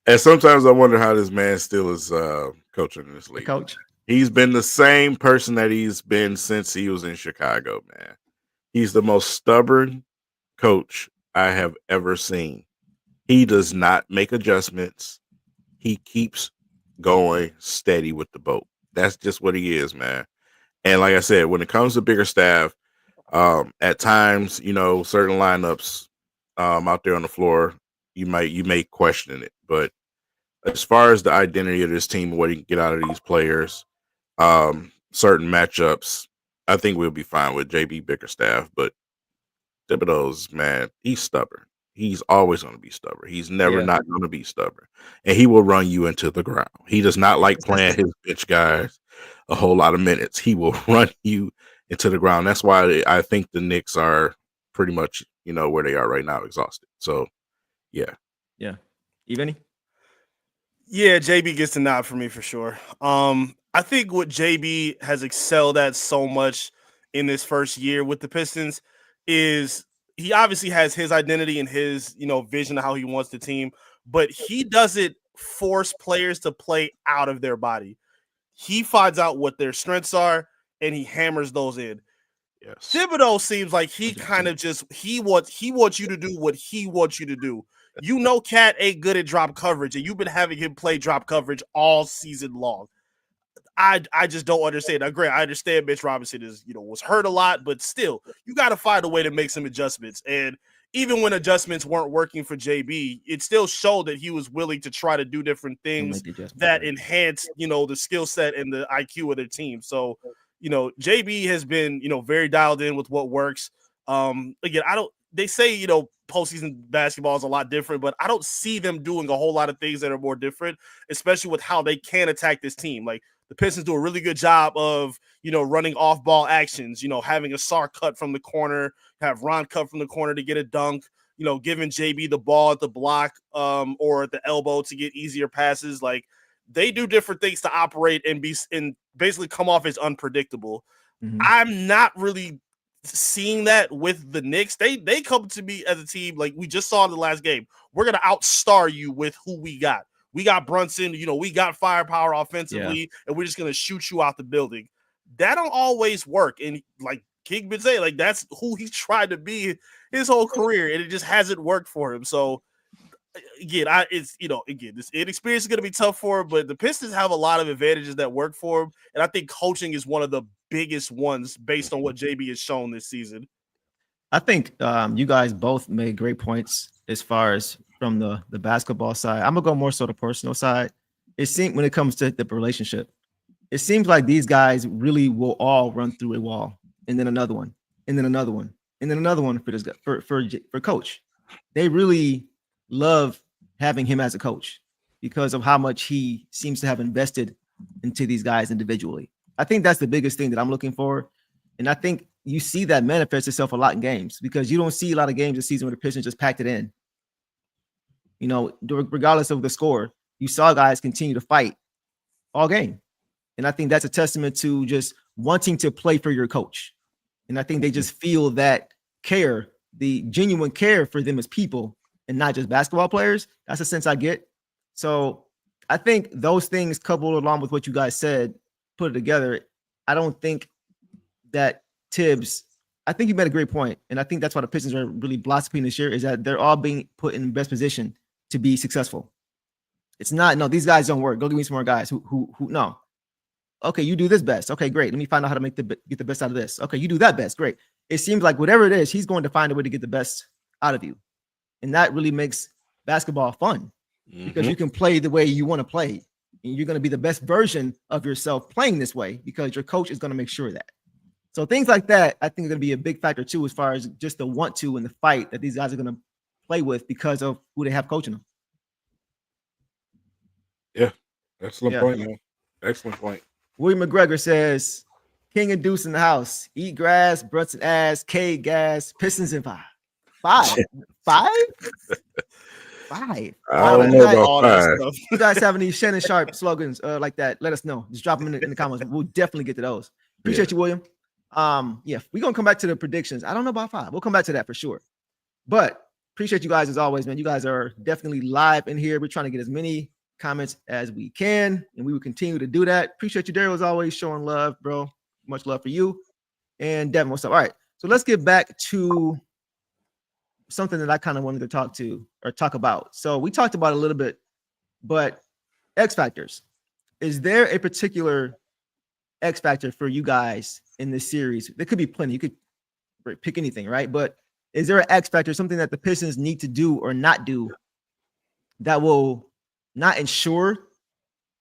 And sometimes I wonder how this man still is coaching in this league. Coach. He's been the same person that he's been since he was in Chicago, man. He's the most stubborn coach I have ever seen. He does not make adjustments. He keeps going steady with the boat. That's just what he is, man. And like I said, when it comes to Bickerstaff, at times, you know, certain lineups out there on the floor, you may question it. But as far as the identity of this team, what he can get out of these players, certain matchups, I think we'll be fine with JB Bickerstaff. But Thibodeau's, man, he's stubborn. He's always going to be stubborn. He's never not going to be stubborn. And he will run you into the ground. He does not like playing his bench guys a whole lot of minutes. He will run you into the ground. That's why I think the Knicks are pretty much, you know, where they are right now, exhausted. So, yeah. Yeah. Evany? Yeah, JB gets the nod for me for sure. I think what JB has excelled at so much in this first year with the Pistons is he obviously has his identity and his, you know, vision of how he wants the team, but he doesn't force players to play out of their body. He finds out what their strengths are and he hammers those in. Yes. Thibodeau seems like he kind of just he wants you to do what he wants you to do. You know, Cat ain't good at drop coverage, and you've been having him play drop coverage all season long. I just don't understand. Now, great, I understand Mitch Robinson was hurt a lot, but still, you got to find a way to make some adjustments. And even when adjustments weren't working for JB, it still showed that he was willing to try to do different things that enhance, the skill set and the IQ of their team. So, JB has been, very dialed in with what works. Again, they say, postseason basketball is a lot different, but I don't see them doing a whole lot of things that are more different, especially with how they can attack this team. Like, the Pistons do a really good job of, running off-ball actions, having a Sar cut from the corner, have Ron cut from the corner to get a dunk, giving JB the ball at the block or at the elbow to get easier passes. Like, they do different things to operate and basically come off as unpredictable. Mm-hmm. I'm not really seeing that with the Knicks. They come to me as a team like we just saw in the last game. We're going to outstar you with who we got. We got Brunson, we got firepower offensively, and we're just going to shoot you out the building. That don't always work. And like King been saying, like that's who he tried to be his whole career, and it just hasn't worked for him. So again, this inexperience is going to be tough for him, but the Pistons have a lot of advantages that work for him. And I think coaching is one of the biggest ones based on what JB has shown this season. I think you guys both made great points as far as from the basketball side. I'm gonna go more so the personal side. It seems when it comes to the relationship, it seems like these guys really will all run through a wall, and then another one, and then another one, and then another one for this guy, for coach. They really love having him as a coach because of how much he seems to have invested into these guys individually. I think that's the biggest thing that I'm looking for, and I think you see that manifest itself a lot in games because you don't see a lot of games this season where the Pistons just packed it in. Regardless of the score, you saw guys continue to fight all game. And I think that's a testament to just wanting to play for your coach. And I think they just feel that care, the genuine care for them as people and not just basketball players. That's the sense I get. So I think those things coupled along with what you guys said, put it together. I don't think that Tibbs, I think you made a great point. And I think that's why the Pistons are really blossoming this year is that they're all being put in the best position to be successful. It's not, no, these guys don't work. Go give me some more guys who no. Okay, you do this best. Okay, great. Let me find out how to get the best out of this. Okay, you do that best. Great. It seems like whatever it is, he's going to find a way to get the best out of you. And that really makes basketball fun because you can play the way you want to play. And you're going to be the best version of yourself playing this way because your coach is going to make sure of that. So things like that, I think are going to be a big factor too, as far as just the want to and the fight that these guys are going to play with because of who they have coaching them. Yeah, excellent point, man. Excellent point. William McGregor says, King and Deuce in the house. Eat grass, Brunson ass, K gas, Pistons in 5. 5? 5? 5. I don't know about 5. You guys have any Shannon Sharp slogans like that? Let us know. Just drop them in the comments. We'll definitely get to those. Appreciate you, William. We're gonna come back to the predictions. I don't know about 5. We'll come back to that for sure. But appreciate you guys as always, man. You guys are definitely live in here. We're trying to get as many comments as we can, and we will continue to do that. Appreciate you, Daryl, as always, showing love, bro. Much love for you. And Devin, what's up? All right, so let's get back to something that I kind of wanted to talk about. So we talked about it a little bit, but X factors. Is there a particular X factor for you guys in this series? There could be plenty. You could pick anything, right? But is there an X factor, something that the Pistons need to do or not do that will not ensure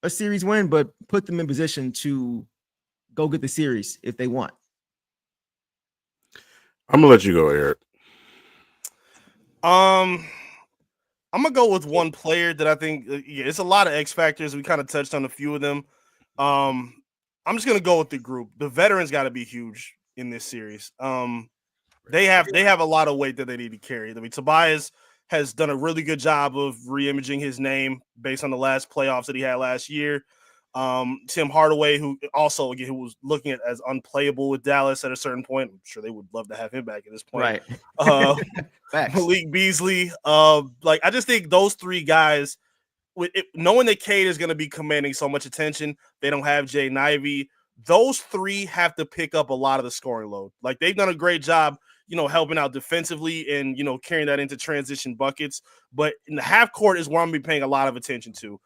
a series win, but put them in position to go get the series if they want? I'm gonna let you go, Eric. I'm gonna go with one player that I think it's a lot of X factors. We kind of touched on a few of them. I'm just gonna go with the group. The veterans got to be huge in this series. They have a lot of weight that they need to carry. I mean, Tobias has done a really good job of reimaging his name based on the last playoffs that he had last year. Tim Hardaway, who also, again, who was looking at as unplayable with Dallas at a certain point. I'm sure they would love to have him back at this point. Right. Malik Beasley. I just think those three guys, knowing that Cade is going to be commanding so much attention, they don't have Jay Ivey. those three have to pick up a lot of the scoring load. Like they've done a great job, helping out defensively and, carrying that into transition buckets. But in the half court is where I'm going to be paying a lot of attention to.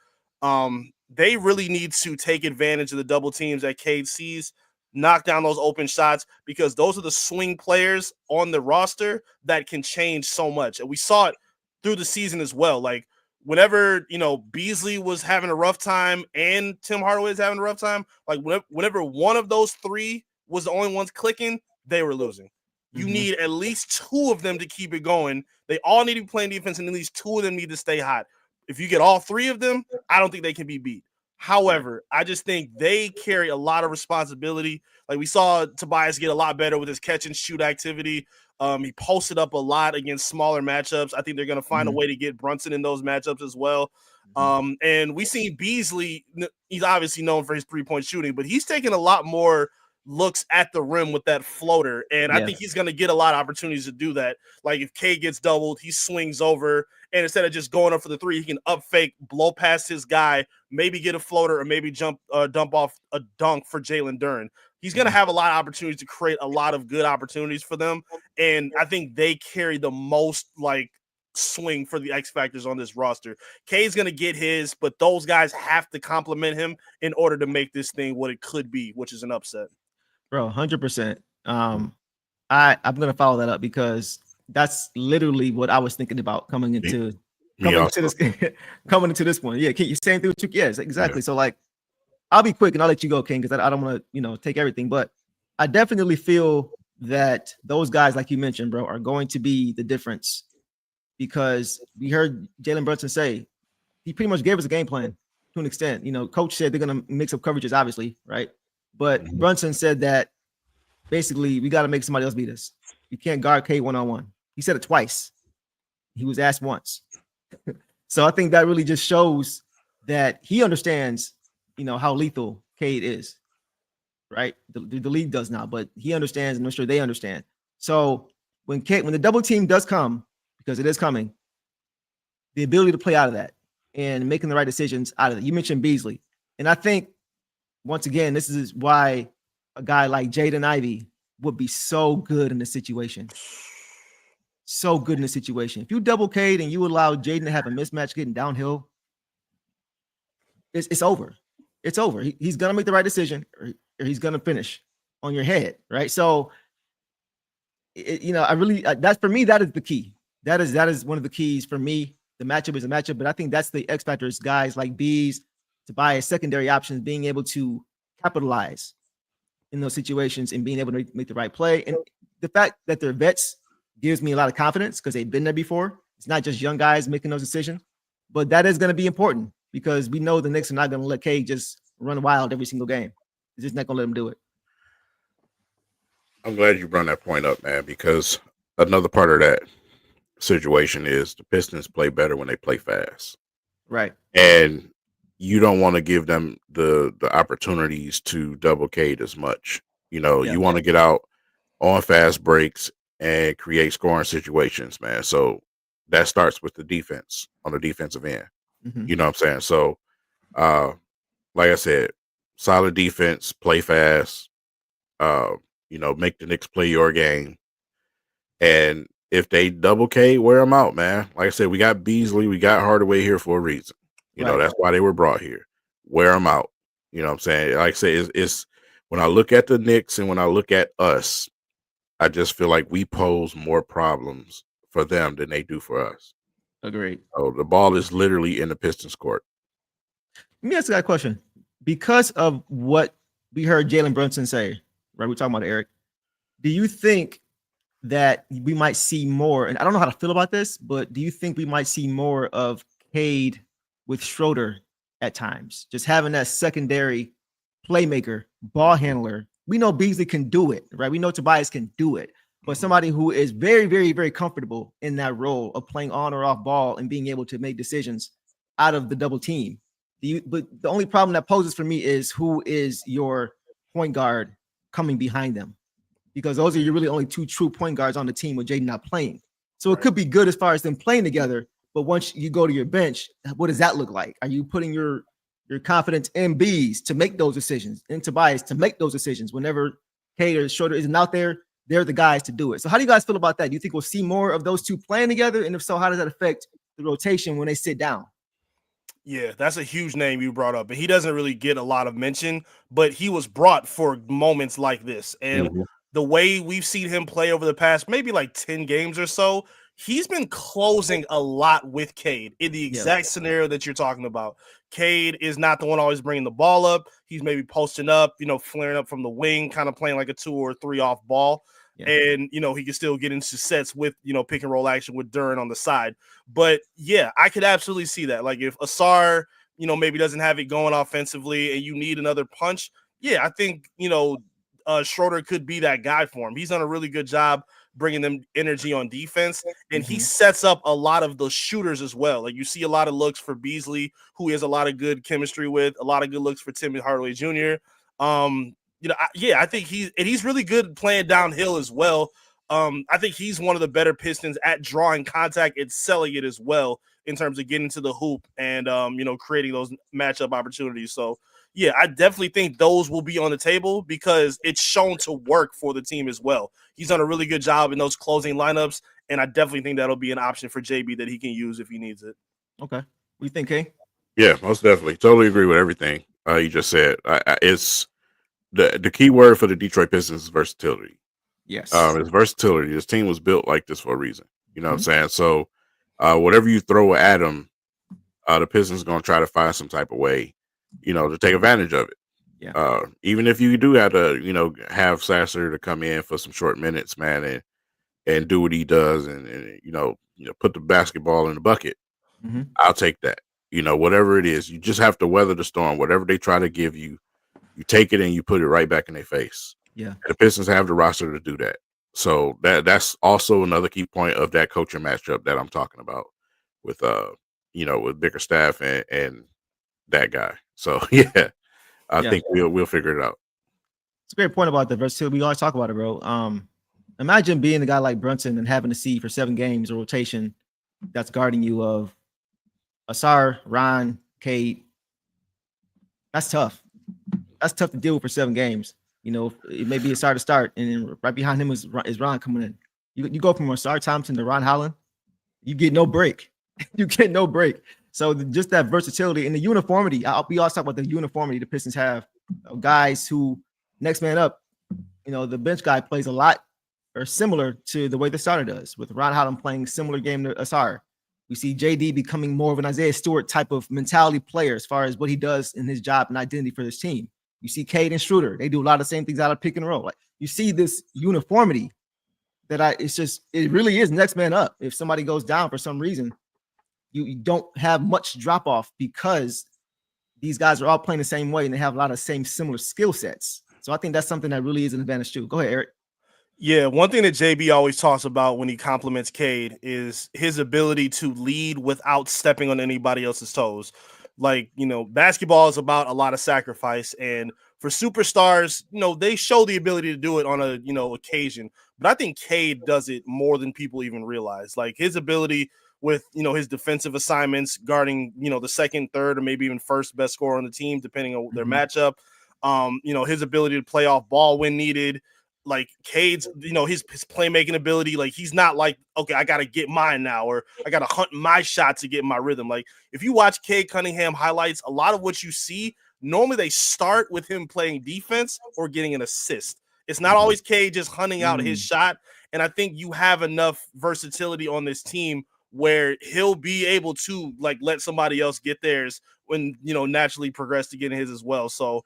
They really need to take advantage of the double teams that Cade sees, knock down those open shots, because those are the swing players on the roster that can change so much. And we saw it through the season as well. Like whenever, Beasley was having a rough time and Tim Hardaway was having a rough time, like whenever one of those three was the only ones clicking, they were losing. You need at least two of them to keep it going. They all need to be playing defense, and at least two of them need to stay hot. If you get all three of them, I don't think they can be beat. However, I just think they carry a lot of responsibility. Like we saw Tobias get a lot better with his catch and shoot activity. He posted up a lot against smaller matchups. I think they're going to find a way to get Brunson in those matchups as well. And we seen Beasley. He's obviously known for his 3-point shooting, but he's taking a lot more looks at the rim with that floater. And I think he's going to get a lot of opportunities to do that. Like if K gets doubled, he swings over, and instead of just going up for the three, he can up fake, blow past his guy, maybe get a floater, or maybe dump off a dunk for Jalen Duren. He's going to have a lot of opportunities to create a lot of good opportunities for them. And I think they carry the most swing for the X factors on this roster. K's going to get his, but those guys have to complement him in order to make this thing what it could be, which is an upset. Bro, 100%. I'm going to follow that up because that's literally what I was thinking about coming into this one. Yeah, you're saying through. Yes, exactly. Yeah. So I'll be quick and I'll let you go, King, because I don't want to, take everything. But I definitely feel that those guys, like you mentioned, bro, are going to be the difference, because we heard Jalen Brunson say he pretty much gave us a game plan to an extent. Coach said they're going to mix up coverages, obviously, right? But Brunson said that basically we got to make somebody else beat us. You can't guard K one-on-one. He said it twice. He was asked once. So I think that really just shows that he understands, how lethal Cade is, right? The league does now, but he understands, and I'm sure they understand. So when the double team does come, because it is coming, the ability to play out of that and making the right decisions out of it. You mentioned Beasley. And I think, once again, this is why a guy like Jaden Ivey would be so good in the situation. So good in the situation. If you double Cade and you allow Jaden to have a mismatch getting downhill, it's over. It's over. He's going to make the right decision, or he's going to finish on your head, right? So, that's for me, that is the key. That is one of the keys for me. The matchup is a matchup, but I think that's the X factors, guys like Bees, Tobias, secondary options, being able to capitalize in those situations and being able to make the right play. And the fact that they're vets gives me a lot of confidence because they've been there before. It's not just young guys making those decisions, but that is going to be important because we know the Knicks are not going to let K just run wild every single game. It's just not going to let him do it. I'm glad you brought that point up, man, because another part of that situation is the Pistons play better when they play fast. Right. And you don't want to give them the opportunities to double Cade as much. You want to get out on fast breaks and create scoring situations, man. So that starts with the defense on the defensive end. Mm-hmm. You know what I'm saying? So, like I said, solid defense, play fast, make the Knicks play your game. And if they double K, wear them out, man. Like I said, we got Beasley, we got Hardaway here for a reason. That's why they were brought here. Wear them out. You know what I'm saying? Like I say, it's when I look at the Knicks and when I look at us, I just feel like we pose more problems for them than they do for us. Agreed. So the ball is literally in the Pistons court. Let me ask you that question. Because of what we heard Jalen Brunson say, right? We're talking about Eric. Do you think that we might see more? And I don't know how to feel about this, but do you think we might see more of Cade with Schroeder at times? Just having that secondary playmaker, ball handler. We know Beasley can do it, right? We know Tobias can do it. But somebody who is very, very, very comfortable in that role of playing on or off ball and being able to make decisions out of the double team. But the only problem that poses for me is who is your point guard coming behind them? Because those are your really only two true point guards on the team with Jaden not playing. So it could be good as far as them playing together. But once you go to your bench, what does that look like? Are you putting your your confidence in B's to make those decisions, in Tobias to make those decisions. Whenever Cade or Schroeder isn't out there, they're the guys to do it. So how do you guys feel about that? Do you think we'll see more of those two playing together? And if so, how does that affect the rotation when they sit down? Yeah, that's a huge name you brought up. And he doesn't really get a lot of mention, but he was brought for moments like this. And the way we've seen him play over the past maybe like 10 games or so, he's been closing a lot with Cade in the exact scenario that you're talking about. Cade is not the one always bringing the ball up. He's maybe posting up, flaring up from the wing, kind of playing like a 2 or 3 off ball. Yeah. And, he can still get into sets with, pick and roll action with Duren on the side. But, yeah, I could absolutely see that. Like if Asar, maybe doesn't have it going offensively and you need another punch, yeah, I think, Schroeder could be that guy for him. He's done a really good job bringing them energy on defense, and he sets up a lot of those shooters as well. Like you see a lot of looks for Beasley, who he has a lot of good chemistry with, a lot of good looks for Tim Hardaway Jr. I think he's really good playing downhill as well. I think he's one of the better Pistons at drawing contact and selling it as well in terms of getting to the hoop and, creating those matchup opportunities. So, yeah, I definitely think those will be on the table because it's shown to work for the team as well. He's done a really good job in those closing lineups, and I definitely think that'll be an option for JB that he can use if he needs it. Okay. What do you think, Kay? Yeah, most definitely. Totally agree with everything you just said. It's the key word for the Detroit Pistons is versatility. Yes. It's versatility. This team was built like this for a reason. You know what I'm saying? So whatever you throw at them, the Pistons are going to try to find some type of way, to take advantage of it. Yeah. Even if you do have to, have Sasser to come in for some short minutes, man, and do what he does and put the basketball in the bucket, I'll take that. Whatever it is, you just have to weather the storm. Whatever they try to give you, you take it and you put it right back in their face. Yeah. And the Pistons have the roster to do that. So that's also another key point of that coaching matchup that I'm talking about with with Bickerstaff and that guy. So yeah, I think we'll figure it out. It's a great point about the versatility. We always talk about it, bro. Imagine being a guy like Brunson and having to see for 7 games a rotation that's guarding you of Asar, Ron, Cade. That's tough. That's tough to deal with for 7 games. It may be Asar to start, and then right behind him is Ron coming in. You go from Asar Thompson to Ron Holland, you get no break. You get no break. So just that versatility and the uniformity. We always talk about the uniformity the Pistons have. Guys who next man up, the bench guy plays a lot or similar to the way the starter does, with Ron Holland playing similar game to Asar. We see JD becoming more of an Isaiah Stewart type of mentality player as far as what he does in his job and identity for this team. You see Cade and Schroeder. They do a lot of the same things out of pick and roll. Like you see this uniformity that it really is next man up. If somebody goes down for some reason, you don't have much drop off because these guys are all playing the same way and they have a lot of similar skill sets. So I think that's something that really is an advantage too. Go ahead, Eric. Yeah, one thing that JB always talks about when he compliments Cade is his ability to lead without stepping on anybody else's toes. Like, basketball is about a lot of sacrifice. And for superstars, they show the ability to do it on a, occasion. But I think Cade does it more than people even realize. Like his ability with, his defensive assignments, guarding, the second, third, or maybe even first best scorer on the team, depending on their matchup. His ability to play off ball when needed. Like Cade's, his playmaking ability, like he's not like, okay, I got to get mine now, or I got to hunt my shot to get in my rhythm. Like if you watch Cade Cunningham highlights, a lot of what you see, normally they start with him playing defense or getting an assist. It's not always Cade just hunting out his shot. And I think you have enough versatility on this team where he'll be able to like let somebody else get theirs when, naturally progress to getting his as well. So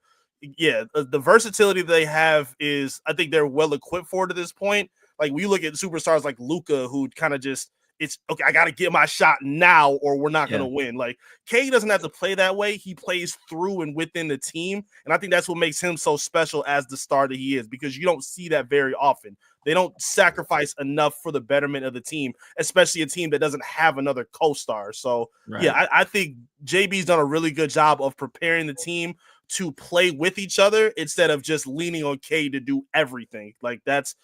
yeah, the versatility they have is, I think they're well equipped for it at this point. Like we look at superstars like Luka, who kind of just, it's okay, I got to get my shot now or we're not going to win. Like Cade doesn't have to play that way. He plays through and within the team. And I think that's what makes him so special as the star that he is, because you don't see that very often. They don't sacrifice enough for the betterment of the team, especially a team that doesn't have another co-star. So yeah, I think JB's done a really good job of preparing the team to play with each other instead of just leaning on Cade to do everything. Like that's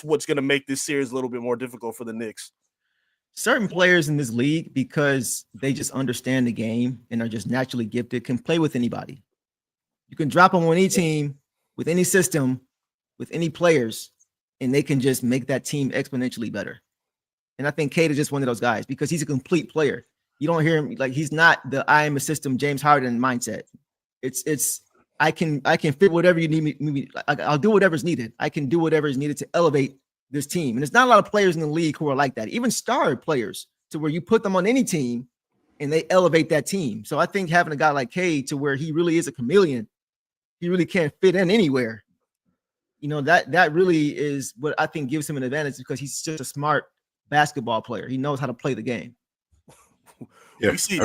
what's going to make this series a little bit more difficult for the Knicks. certain players in this league, because they just understand the game and are just naturally gifted, can play with anybody. You can drop them on any team with any system, with any players, and they can just make that team exponentially better. And I think Cade is just one of those guys because he's a complete player. You don't hear him like he's not the I am a system James Harden mindset. It's I can fit whatever you need me. I'll do whatever's needed. I can do whatever is needed to elevate this team. And there's not a lot of players in the league who are like that, even star players, to where you put them on any team and they elevate that team. So I think having a guy like Cade to where he really is a chameleon, he really can't fit in anywhere. You know, that really is what I think gives him an advantage because he's just a smart basketball player. He knows how to play the game. Yeah. We see.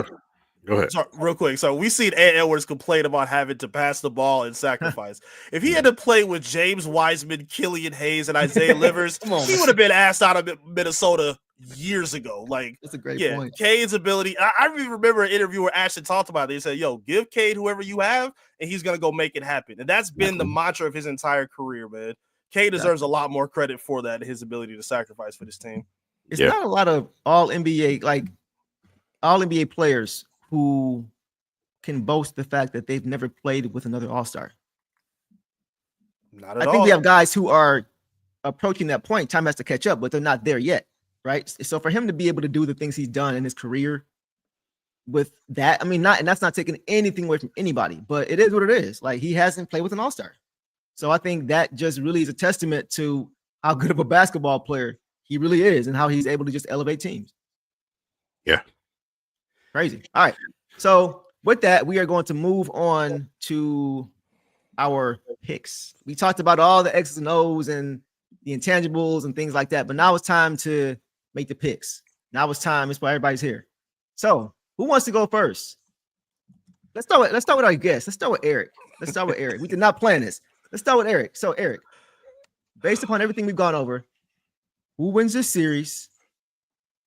Go ahead. Sorry, real quick. So we seen Ed Edwards complain about having to pass the ball and sacrifice. If he had to play with James Wiseman, Killian Hayes, and Isaiah Livers, he would have been asked out of Minnesota years ago. Like, that's a great point. Cade's ability. I remember an interview where Ashton talked about it. He said, "Yo, give Cade whoever you have, and he's gonna go make it happen." And that's been the mantra of his entire career, man. Cade deserves a lot more credit for that, his ability to sacrifice for this team. It's not a lot of all NBA players who can boast the fact that they've never played with another all-star. Not at all. I think we have guys who are approaching that point. Time has to catch up, but they're not there yet, right? So for him to be able to do the things he's done in his career with that, I mean, and that's not taking anything away from anybody, but it is what it is. Like, he hasn't played with an all-star. So I think that just really is a testament to how good of a basketball player he really is and how he's able to just elevate teams. Yeah. Crazy. All right. So with that, we are going to move on to our picks. We talked about all the X's and O's and the intangibles and things like that, but now it's time to make the picks. Now it's time. It's why everybody's here. So who wants to go first? Let's start with our guest. Let's start with Eric. We did not plan this. Let's start with Eric. So Eric, based upon everything we've gone over, who wins this series?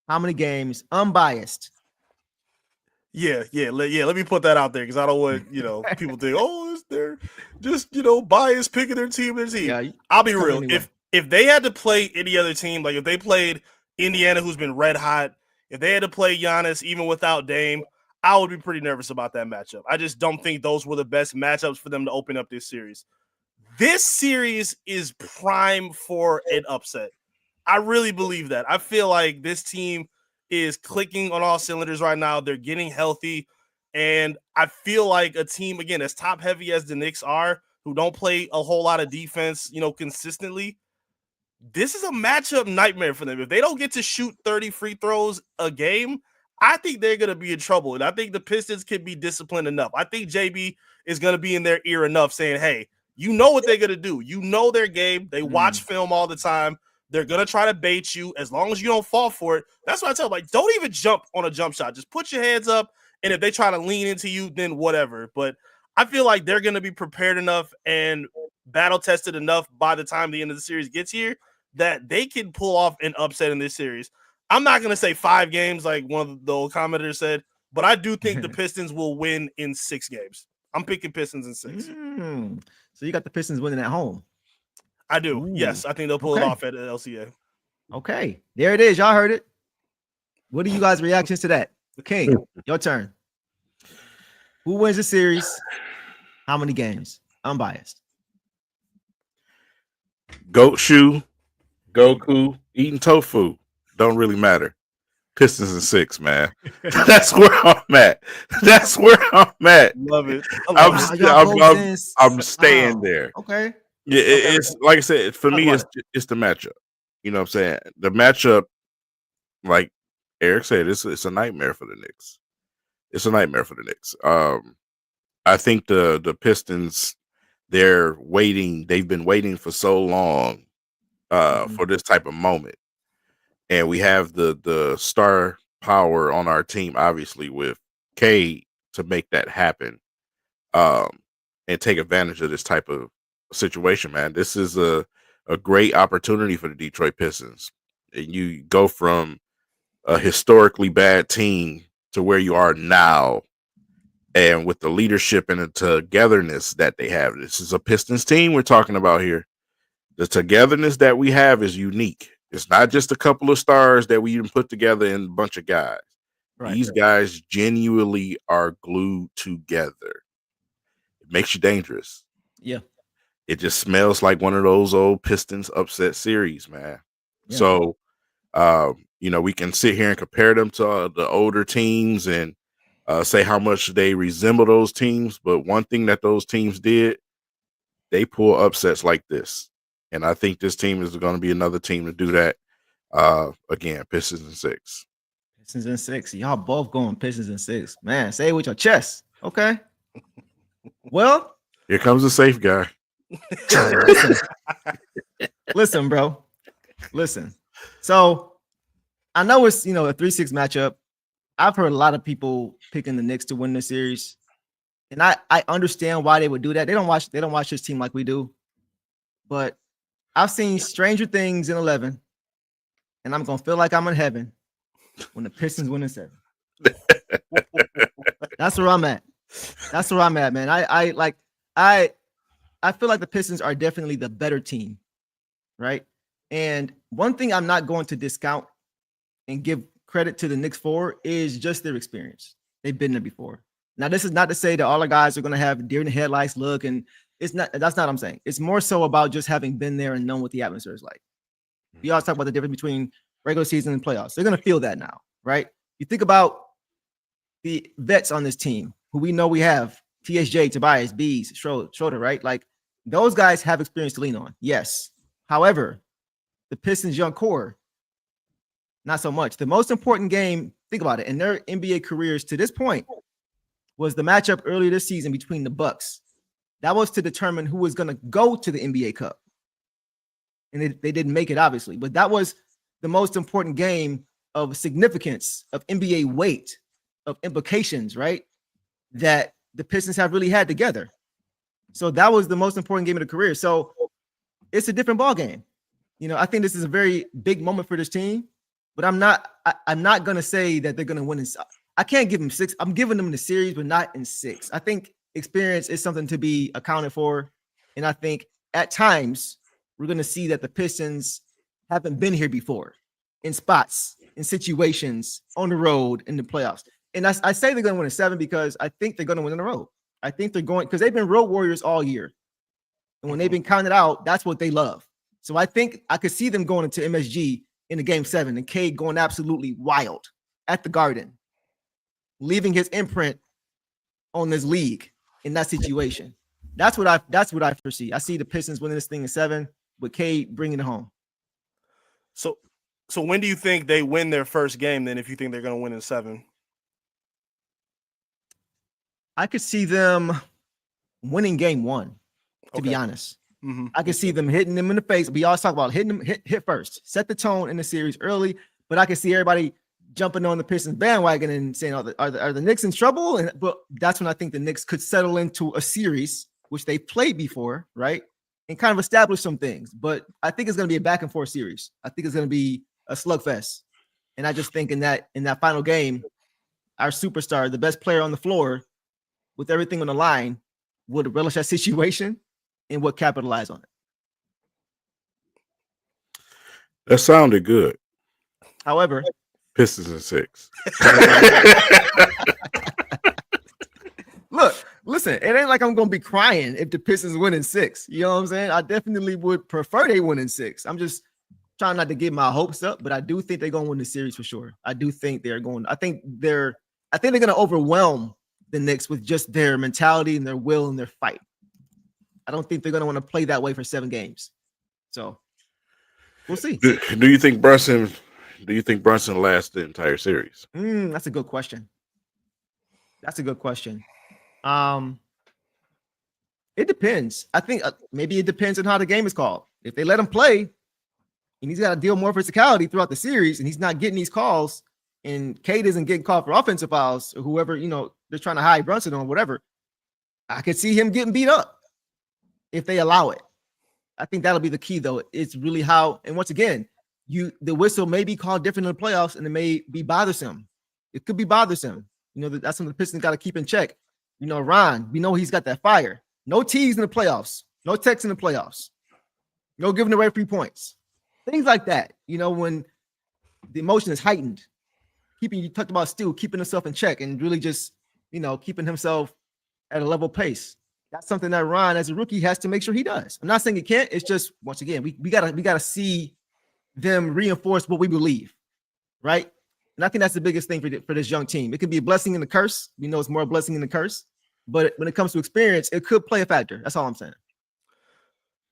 How many games? Unbiased. Yeah. Let me put that out there because I don't want people think, oh, they're just biased picking their team. Yeah, I'll be real. Anyway. If they had to play any other team, like if they played Indiana, who's been red hot, if they had to play Giannis even without Dame, I would be pretty nervous about that matchup. I just don't think those were the best matchups for them to open up this series. This series is prime for an upset. I really believe that. I feel like this team is clicking on all cylinders right now. They're getting healthy. And I feel like a team, again, as top heavy as the Knicks are, who don't play a whole lot of defense, consistently, this is a matchup nightmare for them. If they don't get to shoot 30 free throws a game, I think they're going to be in trouble. And I think the Pistons can be disciplined enough. I think JB is going to be in their ear enough saying, hey, you know what they're going to do. You know their game. They watch film all the time. They're going to try to bait you as long as you don't fall for it. That's what I tell them. Like, don't even jump on a jump shot. Just put your hands up, and if they try to lean into you, then whatever. But I feel like they're going to be prepared enough and battle-tested enough by the time the end of the series gets here that they can pull off an upset in this series. I'm not going to say 5 games like one of the old commenters said, but I do think the Pistons will win in 6 games. I'm picking Pistons in 6. So you got the Pistons winning at home. I do. Ooh. Yes, I think they'll pull it off at LCA. Okay, there it is. Y'all heard it. What are you guys' reactions to that? King, your turn. Who wins the series? How many games? Unbiased. Goat shoe, Goku, eating tofu. Don't really matter. Pistons in 6, man. That's where I'm at. Love it. I'm staying there. Okay. Yeah, it's like I said, for me, it's the matchup. You know what I'm saying? The matchup, like Eric said, it's a nightmare for the Knicks. It's a nightmare for the Knicks. I think the Pistons, they're waiting. They've been waiting for so long for this type of moment. And we have the star power on our team, obviously, with Cade to make that happen and take advantage of this type of situation, man. This is a great opportunity for the Detroit Pistons. And you go from a historically bad team to where you are now, and with the leadership and the togetherness that they have. This is a Pistons team we're talking about here. The togetherness that we have is unique. It's not just a couple of stars that we even put together and a bunch of guys. Right. These guys genuinely are glued together. It makes you dangerous. Yeah. It just smells like one of those old Pistons upset series, man. Yeah. So, we can sit here and compare them to the older teams and say how much they resemble those teams. But one thing that those teams did, they pull upsets like this. And I think this team is going to be another team to do that. Again, Pistons in 6. Pistons in 6. Y'all both going Pistons in 6. Man, say it with your chest. Okay. Well, here comes the safe guy. Listen, bro. Listen. So I know it's a 3-6 matchup. I've heard a lot of people picking the Knicks to win the series. And I understand why they would do that. They don't watch this team like we do. But I've seen stranger things in 11. And I'm gonna feel like I'm in heaven when the Pistons win in 7. That's where I'm at. That's where I'm at, man. I feel like the Pistons are definitely the better team, right? And one thing I'm not going to discount and give credit to the Knicks for is just their experience. They've been there before. Now, this is not to say that all the guys are going to have deer in the headlights look, and that's not what I'm saying. It's more so about just having been there and known what the atmosphere is like. We always talk about the difference between regular season and playoffs. They're going to feel that now, right? You think about the vets on this team who we know we have, TSJ, Tobias, Bees, Schroeder, right? Like, those guys have experience to lean on. Yes. However, the Pistons' young core, not so much. The most important game, think about it, in their NBA careers to this point was the matchup earlier this season between the Bucks. That was to determine who was going to go to the NBA Cup. And they didn't make it, obviously. But that was the most important game of significance, of NBA weight, of implications, right? That the Pistons have really had together. So that was the most important game of the career. So it's a different ball game. I think this is a very big moment for this team, but I'm not going to say that they're going to win. I can't give them 6. I'm giving them the series, but not in 6. I think experience is something to be accounted for. And I think at times we're going to see that the Pistons haven't been here before in spots, in situations, on the road, in the playoffs. And I say they're going to win in 7 because I think they're going to win in a row. I think they're going, because they've been road warriors all year. And when they've been counted out, that's what they love. So I think I could see them going into MSG in the game 7 and Cade going absolutely wild at the Garden, leaving his imprint on this league in that situation. That's what I foresee. I see the Pistons winning this thing in 7 with Cade bringing it home. So when do you think they win their first game then, if you think they're going to win in 7? I could see them winning game 1, to be honest. Mm-hmm. I could see them hitting them in the face. We always talk about hitting them, hit first, set the tone in the series early. But I could see everybody jumping on the Pistons bandwagon and saying, are the Knicks in trouble? But that's when I think the Knicks could settle into a series, which they played before, right? And kind of establish some things. But I think it's going to be a back and forth series. I think it's going to be a slugfest. And I just think in that final game, our superstar, the best player on the floor, with everything on the line, would relish that situation and would capitalize on it. That sounded good. However, Pistons in 6. Look, listen, it ain't like I'm going to be crying if the Pistons win in 6. You know what I'm saying? I definitely would prefer they win in 6. I'm just trying not to get my hopes up, but I do think they're going to win the series for sure. I do think they're going. I think they're going to overwhelm the Knicks with just their mentality and their will and their fight. I don't think they're going to want to play that way for 7 games. So we'll see. Do you think Brunson lasts the entire series? That's a good question. It depends. I think maybe it depends on how the game is called. If they let him play and he's got to deal more physicality throughout the series and he's not getting these calls and Cade isn't getting called for offensive fouls or whoever, they're trying to hide Brunson on whatever, I could see him getting beat up if they allow it. I think that'll be the key, though. It's really how, and once again, the whistle may be called different in the playoffs and it may be bothersome. It could be bothersome. That's something the Pistons got to keep in check. Ron, we know he's got that fire. No tees in the playoffs. No techs in the playoffs. No giving away free points. Things like that. When the emotion is heightened, you talked about Stu keeping himself in check and really just, keeping himself at a level pace. That's something that Ron, as a rookie, has to make sure he does. I'm not saying he can't. It's just, once again, we gotta see them reinforce what we believe, right? And I think that's the biggest thing for this young team. It could be a blessing and a curse. We know it's more a blessing than a curse, but when it comes to experience, it could play a factor. That's all I'm saying.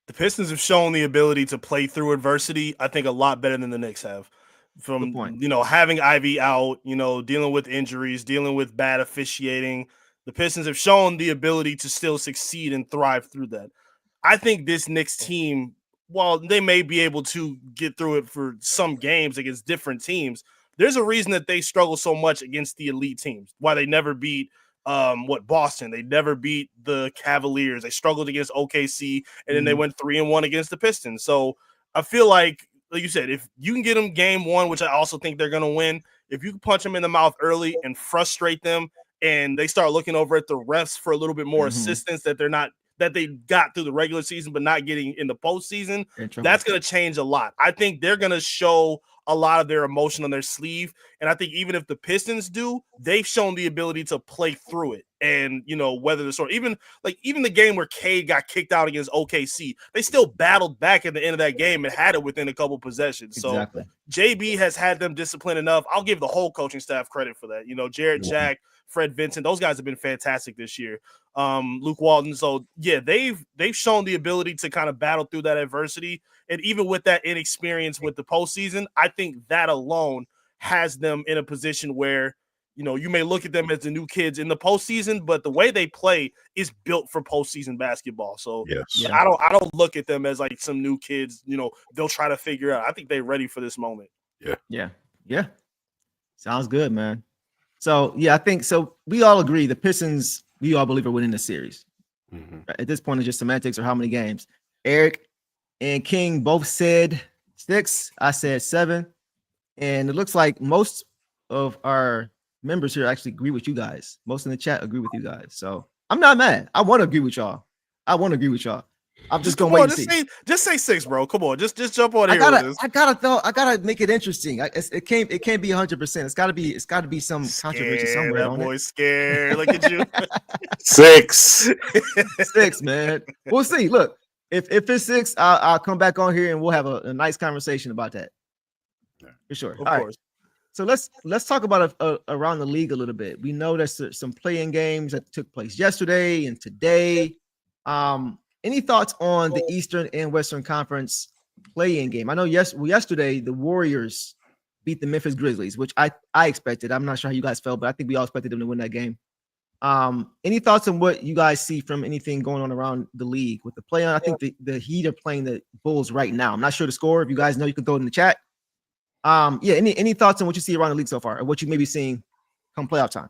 The Pistons have shown the ability to play through adversity, I think, a lot better than the Knicks have. From, having Ivy out, dealing with injuries, dealing with bad officiating, the Pistons have shown the ability to still succeed and thrive through that. I think this Knicks team, while they may be able to get through it for some games against different teams, there's a reason that they struggle so much against the elite teams. Why they never beat Boston. They never beat the Cavaliers. They struggled against OKC, and then they went 3-1 against the Pistons. So I feel like you said, if you can get them game one, which I also think they're going to win, if you can punch them in the mouth early and frustrate them, and they start looking over at the refs for a little bit more assistance that they got through the regular season but not getting in the postseason, that's going to change a lot. I think they're going to show a lot of their emotion on their sleeve, and I think even if the Pistons do, they've shown the ability to play through it and weather the storm. Even the game where Cade got kicked out against OKC, they still battled back at the end of that game and had it within a couple possessions. Exactly. So JB has had them disciplined enough. I'll give the whole coaching staff credit for that. Jared Jack, Fred Vincent, those guys have been fantastic this year. Luke Walton. So yeah, they've shown the ability to kind of battle through that adversity. And even with that inexperience with the postseason, I think that alone has them in a position where, you may look at them as the new kids in the postseason, but the way they play is built for postseason basketball. So I don't look at them as like some new kids, they'll try to figure out. I think they're ready for this moment. Yeah. Sounds good, man. So yeah, I think so. We all agree the Pistons, we all believe are winning the series. At this point, it's just semantics or how many games. Eric and King both said 6. I said 7. And it looks like most of our members here actually agree with you guys. Most in the chat agree with you guys. So I'm not mad. I want to agree with y'all. I'm just gonna wait and see. Just say 6, bro. Come on, just jump on here. I gotta make it interesting. It can't be 100%. It's gotta be some controversy somewhere. That boy's scared. Look at you. 6, 6, man. We'll see. Look, if it's 6, I'll come back on here and we'll have a nice conversation about that. For sure. Of course. Right. So let's talk about around the league a little bit. We know there's some play-in games that took place yesterday and today. Any thoughts on the Eastern and Western Conference play-in game? I know yesterday the Warriors beat the Memphis Grizzlies, which I expected. I'm not sure how you guys felt, but I think we all expected them to win that game. Any thoughts on what you guys see from anything going on around the league with the play-in? I think the Heat are playing the Bulls right now. I'm not sure the score. If you guys know, you can throw it in the chat. Any thoughts on what you see around the league so far, or what you may be seeing come playoff time?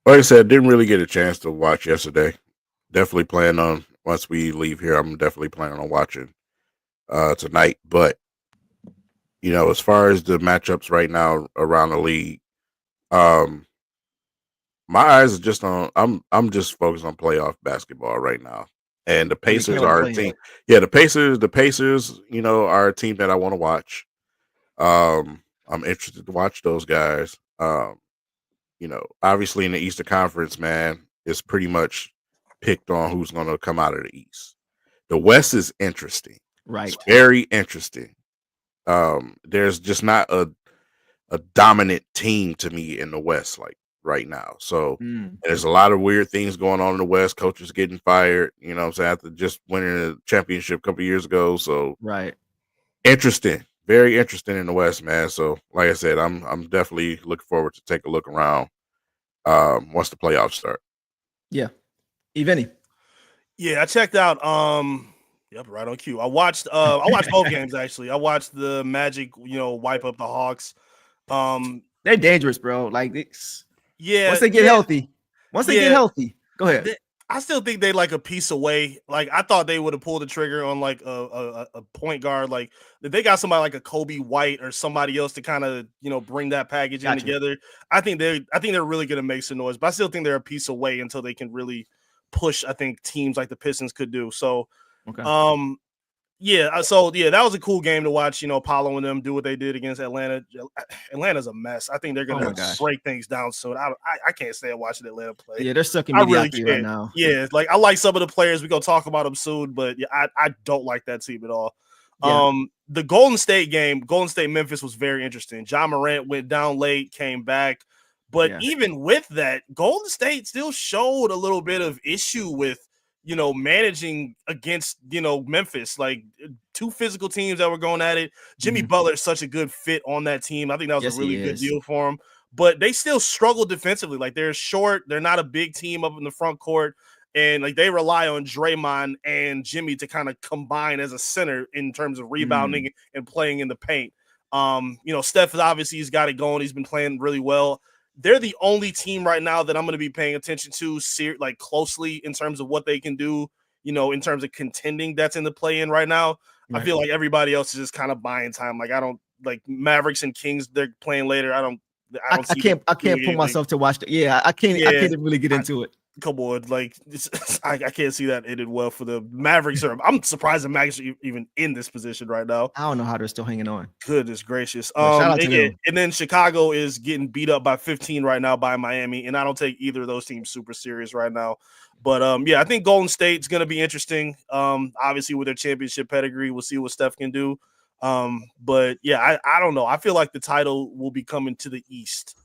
Like I said, didn't really get a chance to watch yesterday. Definitely plan on, once we leave here, I'm definitely planning on watching tonight. But as far as the matchups right now around the league, my eyes are just on. I'm just focused on playoff basketball right now. And the Pacers are a team. Yeah, the Pacers, are a team that I want to watch. I'm interested to watch those guys. Obviously in the Eastern Conference, man, it's pretty much picked on who's going to come out of the East. The West is interesting. Right. It's very interesting. There's just not a dominant team to me in the West, like right now. So there's a lot of weird things going on in the West. Coaches getting fired, after just winning a championship a couple years ago. So right. Interesting. Very interesting in the West, man. So, like I said, I'm definitely looking forward to take a look around once the playoffs start. Yeah. Eveni. Yeah, I checked out. Yep, right on cue. I watched both games actually. I watched the Magic, wipe up the Hawks. They're dangerous, bro. Like this. Yeah. Once they get healthy. Go ahead. I still think they like a piece away. Like I thought they would have pulled the trigger on like a point guard. Like if they got somebody like a Kobe White or somebody else to kind of bring that package in together. I think they're really gonna make some noise. But I still think they're a piece away until they can really push. I think teams like the Pistons could do. So, okay. Yeah, so that was a cool game to watch. Apollo and them do what they did against Atlanta. Atlanta's a mess. I think they're gonna break things down soon. I can't stand watching Atlanta play. Yeah, they're stuck in I really mediocrity right now. Yeah, like I like some of the players. We're gonna talk about them soon, but yeah, I don't like that team at all. Yeah. The Golden State game, Golden State Memphis, was very interesting. John Morant went down late, came back, but even with that, Golden State still showed a little bit of issue with managing against Memphis, like two physical teams that were going at it. Jimmy Butler is such a good fit on that team. I think that was a really good deal for him. But they still struggle defensively. Like they're short, they're not a big team up in the front court. And like they rely on Draymond and Jimmy to kind of combine as a center in terms of rebounding and playing in the paint. Steph obviously he's got it going. He's been playing really well. They're the only team right now that I'm going to be paying attention to like closely in terms of what they can do, in terms of contending that's in the play-in right now. Right. I feel like everybody else is just kind of buying time. Like I don't like Mavericks and Kings. They're playing later. I can't pull myself to watch it. Yeah, I can't really get into it. Come on, like I can't see that ended well for the Mavericks. I'm surprised the Mavericks are even in this position right now. I don't know how they're still hanging on. Goodness gracious. Shout out to them. And then Chicago is getting beat up by 15 right now by Miami, and I don't take either of those teams super serious right now. But I think Golden State's going to be interesting. Obviously with their championship pedigree, we'll see what Steph can do. But yeah, I don't know. I feel like the title will be coming to the East,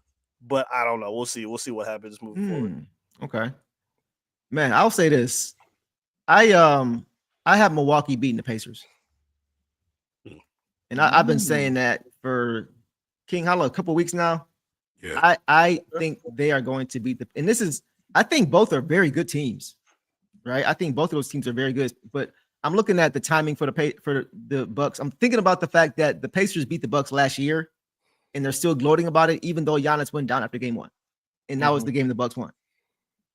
but I don't know. We'll see what happens moving forward. Okay. Man, I'll say this. I have Milwaukee beating the Pacers. And I've been saying that for King Hollow a couple of weeks now. Yeah. I think they are going to beat I think both are very good teams. Right? I think both of those teams are very good, but I'm looking at the timing for the Bucks. I'm thinking about the fact that the Pacers beat the Bucks last year and they're still gloating about it, even though Giannis went down after game 1. And that was the game the Bucks won.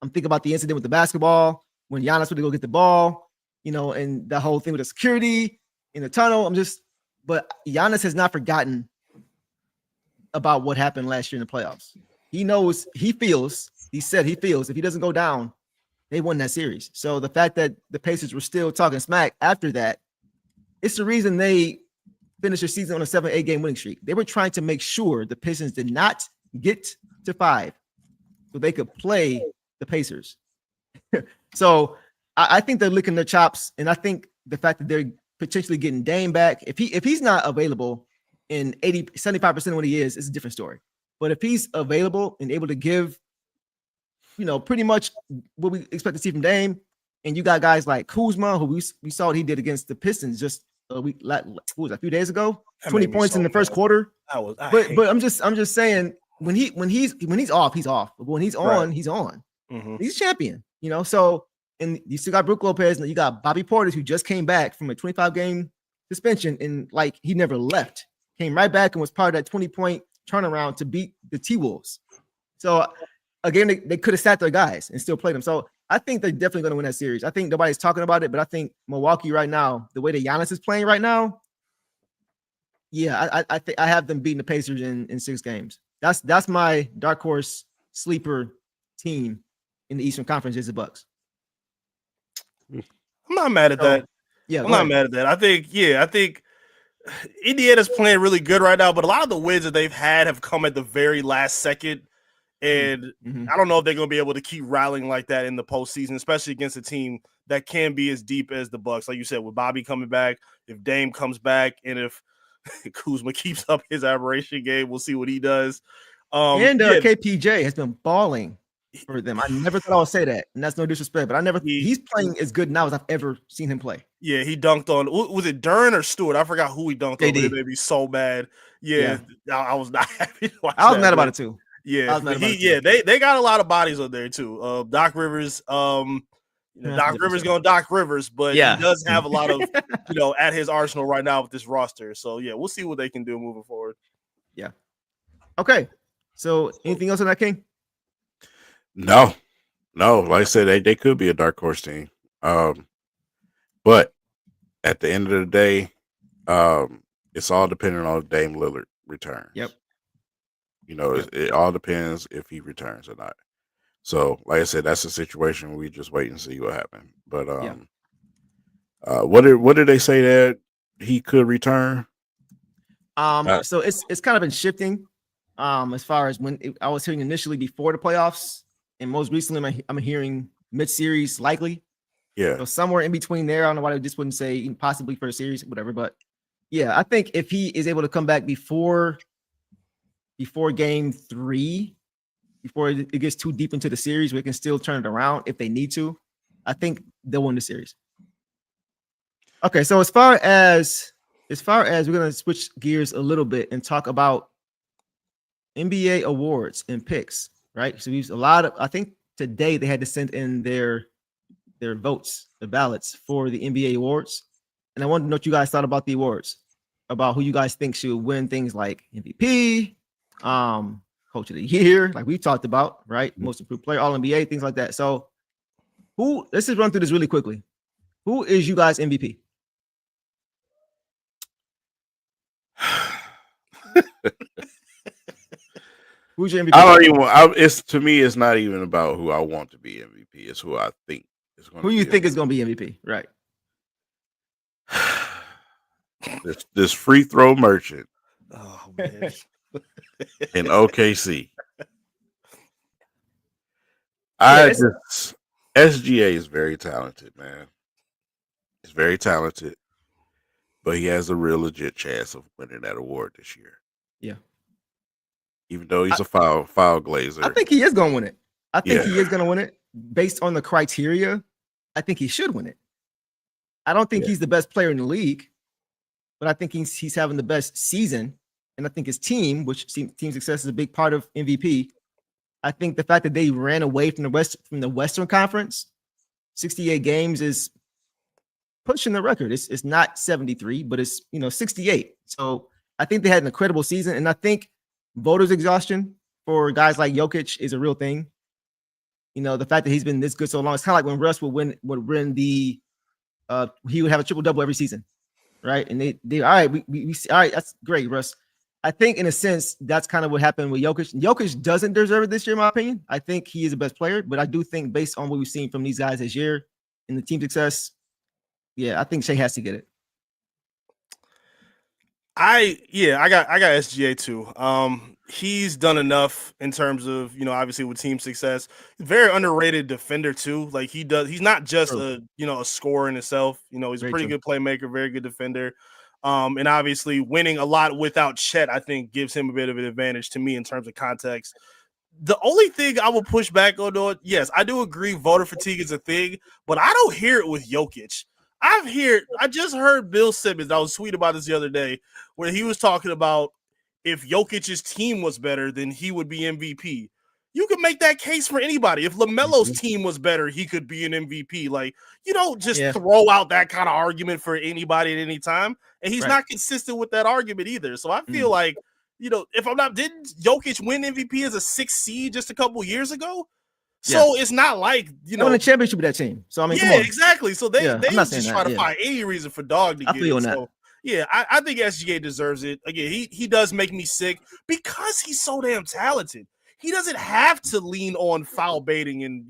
I'm thinking about the incident with the basketball when Giannis went to go get the ball, and the whole thing with the security in the tunnel. But Giannis has not forgotten about what happened last year in the playoffs. He said he feels if he doesn't go down, they won that series. So the fact that the Pacers were still talking smack after that, it's the reason they finished their season on a 7-8 game winning streak. They were trying to make sure the Pistons did not get to 5 so they could play the Pacers. So I think they're licking their chops, and I think the fact that they're potentially getting Dame back, if he's not available in 75% of what he is, it's a different story. But if he's available and able to give, pretty much what we expect to see from Dame, and you got guys like Kuzma, who we saw what he did against the Pistons just a few days ago, 20 points in the first quarter. But I'm just saying when he's off, he's off. But when he's on, he's on. He's a champion, So, and you still got Brook Lopez, and you got Bobby Portis, who just came back from a 25-game suspension, and like he never left, came right back and was part of that 20-point turnaround to beat the T-Wolves. So, again, they could have sat their guys and still played them. So, I think they're definitely going to win that series. I think nobody's talking about it, but I think Milwaukee right now, the way that Giannis is playing right now, I think I have them beating the Pacers in 6 games. That's my dark horse sleeper team in the Eastern Conference is the Bucks. I'm not mad at that. Yeah, I'm not mad at that. I think Indiana's playing really good right now, but a lot of the wins that they've had have come at the very last second. And I don't know if they're going to be able to keep rallying like that in the postseason, especially against a team that can be as deep as the Bucks. Like you said, with Bobby coming back, if Dame comes back, and if Kuzma keeps up his aberration game, we'll see what he does. KPJ has been balling for them. I never thought I would say that, and that's no disrespect, but he's playing as good now as I've ever seen him play. Yeah, he dunked on, was it Dern or Stewart? I forgot who he dunked on, but it made me so mad. Yeah. I was not happy to watch I was mad about it too. Yeah, they got a lot of bodies on there too. Doc Rivers, Doc Rivers going Doc Rivers, but he does have a lot of, at his arsenal right now with this roster. So yeah, we'll see what they can do moving forward. Yeah. Okay. So anything else on that, King? No. Like I said, they could be a dark horse team. But at the end of the day, it's all dependent on Dame Lillard returns. Yep. It all depends if he returns or not. So, like I said, that's a situation we just wait and see what happens. But What did they say that he could return? So it's kind of been shifting. As far as I was hearing initially before the playoffs, and most recently I'm hearing mid-series likely. Yeah. So somewhere in between there. I don't know why they just wouldn't say possibly for the series, whatever. But yeah, I think if he is able to come back before game 3, before it gets too deep into the series, we can still turn it around if they need to. I think they'll win the series. Okay, so as far as we're gonna switch gears a little bit and talk about NBA awards and picks, right? So we've I think today they had to send in their votes, the ballots for the NBA awards. And I wanted to know what you guys thought about the awards, about who you guys think should win things like MVP, Coach of the Year, like we talked about, right? Most improved player, All NBA, things like that. So let's just run through this really quickly. Who is you guys MVP? Who's your MVP? I don't even. It's to me. It's not even about who I want to be MVP. It's who I think is going. Who you think is going to be MVP? Right. This free throw merchant. Oh man. In OKC. SGA is very talented, man. He's very talented, but he has a real legit chance of winning that award this year. Yeah. Even though he's a foul glazer. I think he is going to win it. I think he is going to win it based on the criteria. I think he should win it. I don't think he's the best player in the league, but I think he's having the best season. And I think his team, which team success is a big part of MVP. I think the fact that they ran away from the Western Conference, 68 games is pushing the record. It's not 73, but it's 68. So I think they had an incredible season, and I think voters' exhaustion for guys like Jokic is a real thing. The fact that he's been this good so long, it's kind of like when Russ would win the he would have a triple-double every season, right? And they all right, we all right, that's great, Russ. I think in a sense that's kind of what happened with Jokic. Jokic doesn't deserve it this year, in my opinion. I think he is the best player, but I do think based on what we've seen from these guys this year in the team success, I think Shea has to get it. I got SGA too. He's done enough in terms of, obviously with team success. Very underrated defender too. Like he's not just a scorer in itself. He's a pretty good playmaker, very good defender. And obviously winning a lot without Chet, I think gives him a bit of an advantage to me in terms of context. The only thing I will push back on, yes, I do agree voter fatigue is a thing, but I don't hear it with Jokic. I just heard Bill Simmons, I was tweeting about this the other day, where he was talking about if Jokic's team was better, then he would be MVP. You can make that case for anybody. If LaMelo's team was better, he could be an MVP. Like, you don't just throw out that kind of argument for anybody at any time. And he's not consistent with that argument either. So I feel like, if I'm not, didn't Jokic win MVP as a 6th seed just a couple years ago? So it's not like, won the championship with that team. So I mean, come on. Exactly. So they just try to find any reason for Dog to get it. So I think SGA deserves it. Again, he does make me sick because he's so damn talented. He doesn't have to lean on foul baiting and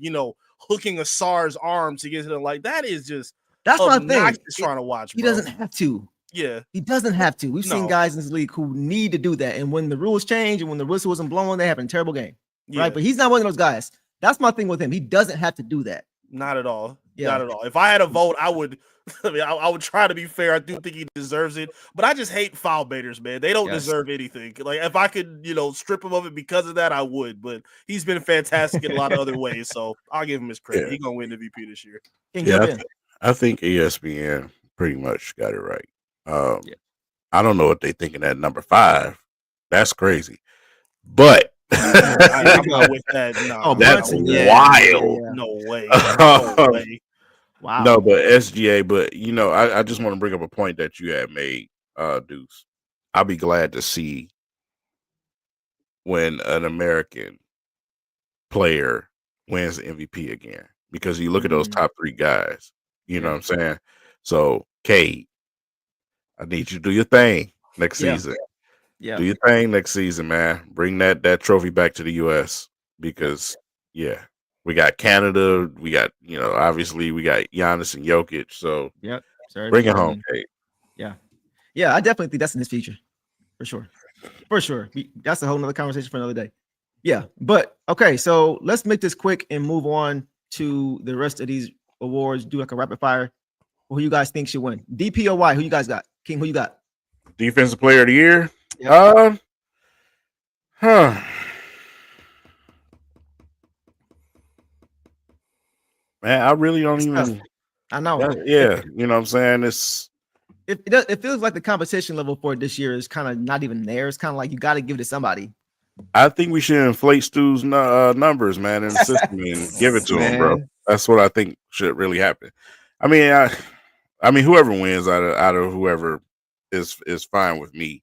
hooking a SAR's arm to get to them. Like that is just that's my thing. Trying to watch. He doesn't have to. Yeah, he doesn't have to. We've seen guys in this league who need to do that, and when the rules change and when the whistle wasn't blowing, they have a terrible game, right? But he's not one of those guys. That's my thing with him. He doesn't have to do that. Not at all. Not at all. If I had a vote, I would. I would try to be fair. I do think he deserves it, but I just hate foul baiters, man. They don't deserve anything. Like if I could, strip him of it because of that, I would. But he's been fantastic in a lot of other ways, so I'll give him his credit. He's gonna win MVP this year. I think ESPN pretty much got it right. I don't know what they thinking at number 5. That's crazy, but. I'm not with that. No, that's wild. No way. No way. Wow. No, but SGA, but I just want to bring up a point that you had made, Deuce. I'll be glad to see when an American player wins the MVP again. Because you look at those top 3 guys, you know what I'm saying? So, Cade, I need you to do your thing next season. Yeah. Do your thing next season, man. Bring that trophy back to the US because we got Canada, we got, obviously we got Giannis and Jokic. So Sir, Bring it home, Kate. Yeah. Yeah, I definitely think that's in his future. For sure. For sure. That's a whole nother conversation for another day. Yeah. But okay, so let's make this quick and move on to the rest of these awards. Do like a rapid fire. Who you guys think should win? DPOY, who you guys got? King, who you got? Defensive player of the year. Yep. Man, I really don't even. Tough. I know. Yeah, you know what I'm saying? It feels like the competition level for it this year is kind of not even there. It's kind of like you got to give it to somebody. I think we should inflate Stu's numbers, man, in the system and give it to him, bro. That's what I think should really happen. I mean, whoever wins out of whoever is fine with me.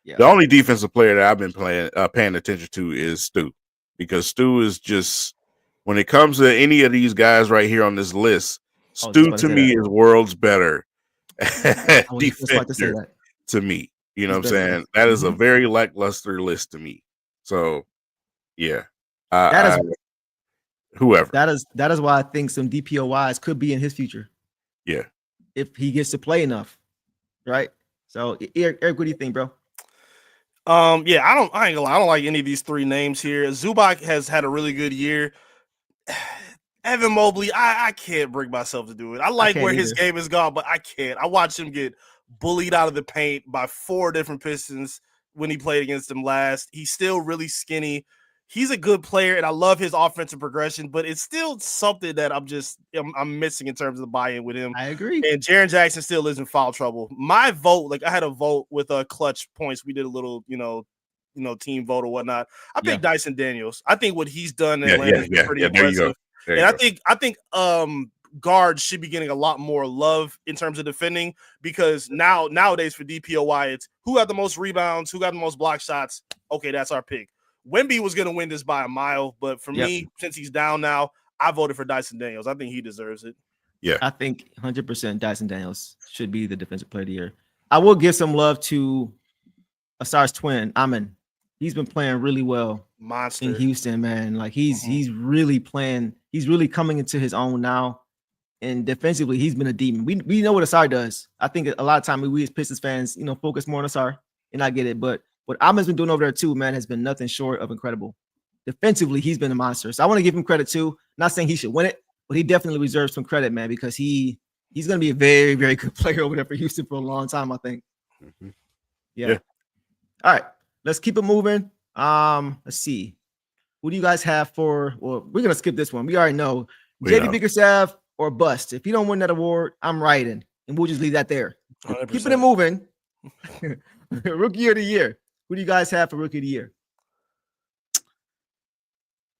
Yeah. The only defensive player that I've been paying attention to is Stu, because Stu is just, when it comes to any of these guys right here on this list, Stu to me is world's better defender to me. You know what I'm saying? That is a very lackluster list to me. So, yeah, whoever. That is why I think some DPOYs could be in his future. Yeah, if he gets to play enough, right? So, Eric, what do you think, bro? Yeah, I ain't gonna lie, I don't like any of these three names here. Zubac has had a really good year. Evan Mobley, I can't bring myself to do it. I like where his game is gone, but I can't. I watched him get bullied out of the paint by 4 different Pistons when he played against them last. He's still really skinny. He's a good player, and I love his offensive progression, but it's still something that I'm missing in terms of the buy-in with him. I agree. And Jaren Jackson still is in foul trouble. My vote, like I had a vote with Clutch Points. We did a little, team vote or whatnot. I picked Dyson Daniels. I think what he's done in Atlanta is pretty impressive. And I think guards should be getting a lot more love in terms of defending, because nowadays for DPOY, it's who got the most rebounds, who got the most block shots. Okay, that's our pick. Wemby was going to win this by a mile, but for me, since he's down now, I voted for Dyson Daniels. I think he deserves it. Yeah, I think 100% Dyson Daniels should be the defensive player of the year. I will give some love to Asar's twin, Amin. He's been playing really well. Monster in Houston, man. Like he's really playing. He's really coming into his own now. And defensively, he's been a demon. We know what Asar does. I think a lot of time we as Pistons fans, focus more on Asar, and I get it. But what Amin's been doing over there too, man, has been nothing short of incredible. Defensively, he's been a monster. So I want to give him credit too. Not saying he should win it, but he definitely deserves some credit, man, because he's going to be a very, very good player over there for Houston for a long time, I think. Mm-hmm. Yeah. All right, let's keep it moving. Let's see. Who do you guys have for? Well, we're gonna skip this one. We already know JB Bickerstaff or bust. If you don't win that award, I'm writing, and we'll just leave that there. 100%. Keeping it moving. Rookie of the year. Who do you guys have for rookie of the year?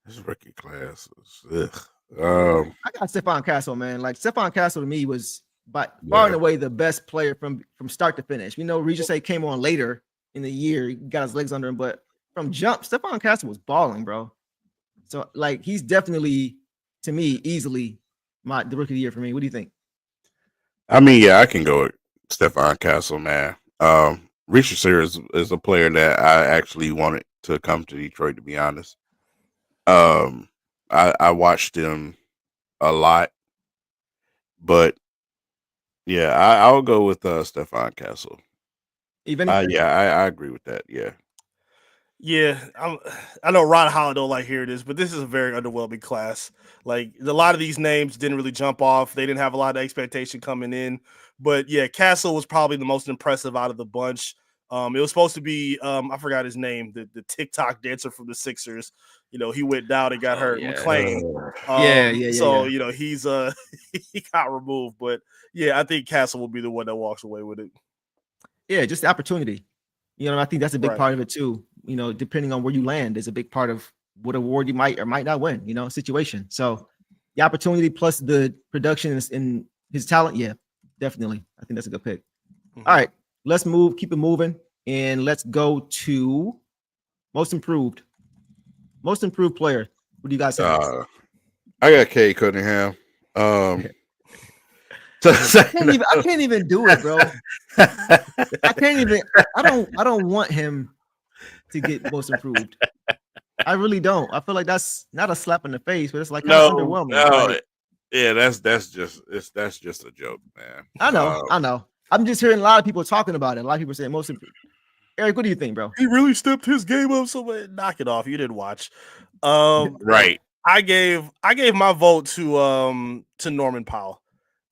This rookie class is I got Stephon Castle, man. Like Stephon Castle to me was by far and away the best player from start to finish. We know Regis came on later in the year, he got his legs under him, but from jump, Stephon Castle was balling, bro. So like he's definitely, to me, easily the rookie of the year for me. What do you think? I mean, yeah, I can go with Stephon Castle, man. Richard Sear is a player that I actually wanted to come to Detroit, to be honest. I watched him a lot, but yeah, I'll go with Stephon Castle. Even I agree with that. Yeah, I know Ron Holland don't like hearing this, but this is a very underwhelming class. Like a lot of these names didn't really jump off. They didn't have a lot of expectation coming in. But yeah, Castle was probably the most impressive out of the bunch. It was supposed to be I forgot his name, the TikTok dancer from the Sixers. He went down and got hurt. McClain. So he's he got removed. But yeah, I think Castle will be the one that walks away with it. Yeah, just the opportunity. I think that's a big part of it too. Depending on where you land is a big part of what award you might or might not win, situation. So the opportunity plus the production and his talent, yeah, definitely. I think that's a good pick. Mm-hmm. All right, let's keep it moving, and let's go to most improved player. What do you guys have? I got Cade Cunningham. I can't even do it, bro. I can't even. I don't want him to get most improved. I really don't. I feel like that's not a slap in the face, but it's like underwhelming. No, Yeah, that's just a joke, man. I know. I'm just hearing a lot of people talking about it. A lot of people saying Eric, what do you think, bro? He really stepped his game up so much. Knock it off. You didn't watch. Right. I gave my vote to Norman Powell.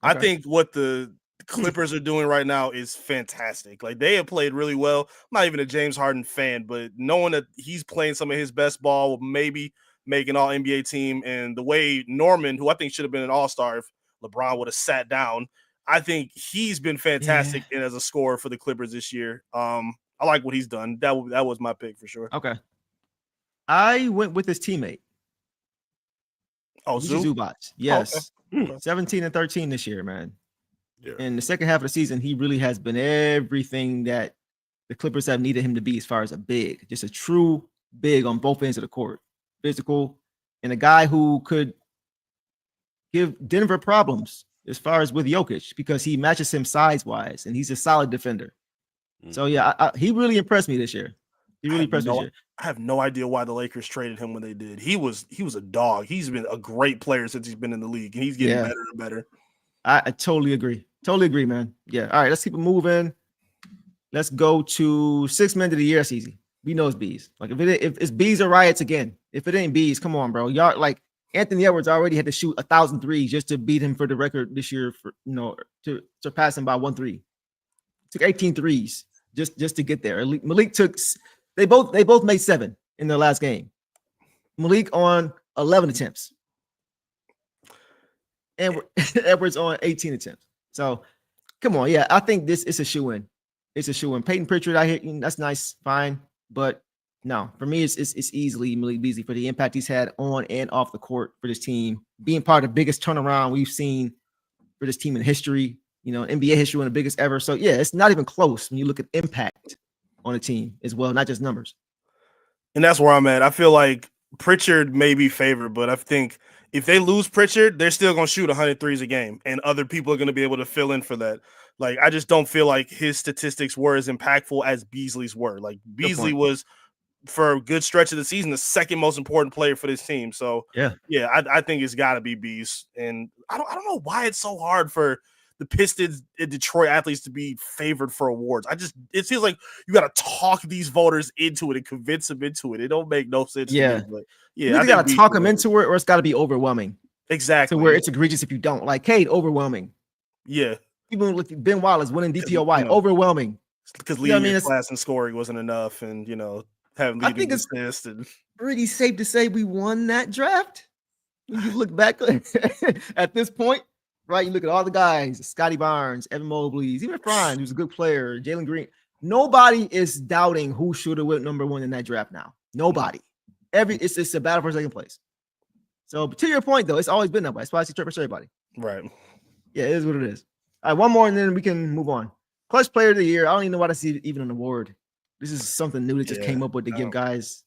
Okay. I think what the Clippers are doing right now is fantastic. Like, they have played really well. I'm not even a James Harden fan, but knowing that he's playing some of his best ball, maybe make an all NBA team, and the way Norman, who I think should have been an all-star if LeBron would have sat down, I think he's been fantastic as a scorer for the Clippers this year. I like what he's done. That was my pick for sure. Okay. I went with his teammate. Oh, Zubac. Yes. Okay. 17 and 13 this year, man. Yeah. In the second half of the season, he really has been everything that the Clippers have needed him to be as far as a big, just a true big on both ends of the court. Physical, and a guy who could give Denver problems as far as with Jokic because he matches him size-wise, and he's a solid defender. So, yeah, he really impressed me this year. He really impressed me this year. I have no idea why the Lakers traded him when they did. He was a dog. He's been a great player since he's been in the league, and he's getting better and better. I totally agree. Totally agree, man. Yeah. All right, let's keep it moving. Let's go to 6 men of the year. That's easy. We know it's bees. Like, if it's bees or riots again. If it ain't bees, come on, bro. Y'all, like, Anthony Edwards already had to shoot 1,000 threes just to beat him for the record this year, for to surpass him by 1 3. Took 18 threes just to get there. Malik took. They both made 7 in their last game. Malik on 11 attempts. And Edwards on 18 attempts. So, come on. Yeah, I think this is a shoe-in. It's a shoe-in. Peyton Pritchard out here, that's nice, fine. But no, for me, it's easily Malik Beasley for the impact he's had on and off the court for this team. Being part of the biggest turnaround we've seen for this team in history, NBA history, one of the biggest ever. So, yeah, it's not even close when you look at impact on a team as well, not just numbers. And that's where I'm at. I feel like Pritchard may be favored, but I think if they lose Pritchard, they're still going to shoot 100 threes a game, and other people are going to be able to fill in for that. Like, I just don't feel like his statistics were as impactful as Beasley's were. Like, Beasley was, for a good stretch of the season, the second most important player for this team. So, I think it's got to be Bees. And I don't know why it's so hard for the Pistons and Detroit athletes to be favored for awards. It feels like you got to talk these voters into it and convince them into it. It don't make no sense. Yeah. To me, but you either got to talk them into it, or it's got to be overwhelming. Exactly. To where it's egregious if you don't. Like Cade, overwhelming. Yeah. Even like Ben Wallace winning DPOY, overwhelming. Because leading your class in scoring wasn't enough, and having leading assist. And pretty safe to say we won that draft. When you look back at this point, right? You look at all the guys: Scotty Barnes, Evan Mobley, even Fryne, who's a good player, Jalen Green. Nobody is doubting who should have went number 1 in that draft now. Nobody. It's a battle for second place. So, to your point, though, it's always been that way. That's why I see Trevor for everybody. Right. Yeah, it is what it is. All right, one more, and then we can move on. Clutch Player of the Year. I don't even know why that's even an award. This is something new that just came up with to give guys,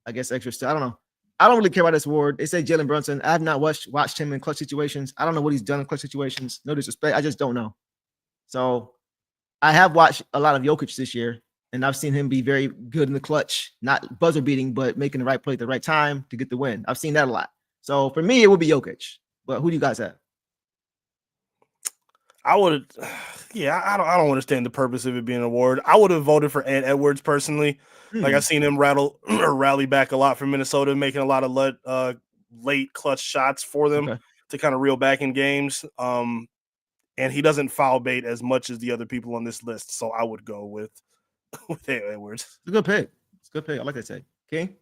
I guess, extra stuff. I don't know. I don't really care about this award. They say Jalen Brunson. I have not watched him in clutch situations. I don't know what he's done in clutch situations. No disrespect. I just don't know. So I have watched a lot of Jokic this year, and I've seen him be very good in the clutch, not buzzer beating, but making the right play at the right time to get the win. I've seen that a lot. So for me, it would be Jokic. But who do you guys have? I would, I don't understand the purpose of it being an award. I would have voted for Ant Edwards personally. Like, I've seen him rally back a lot from Minnesota, making a lot of late clutch shots for them to kind of reel back in games. And he doesn't foul bait as much as the other people on this list, so I would go with Ant Edwards. It's a good pick. It's a good pick. I like that take. King?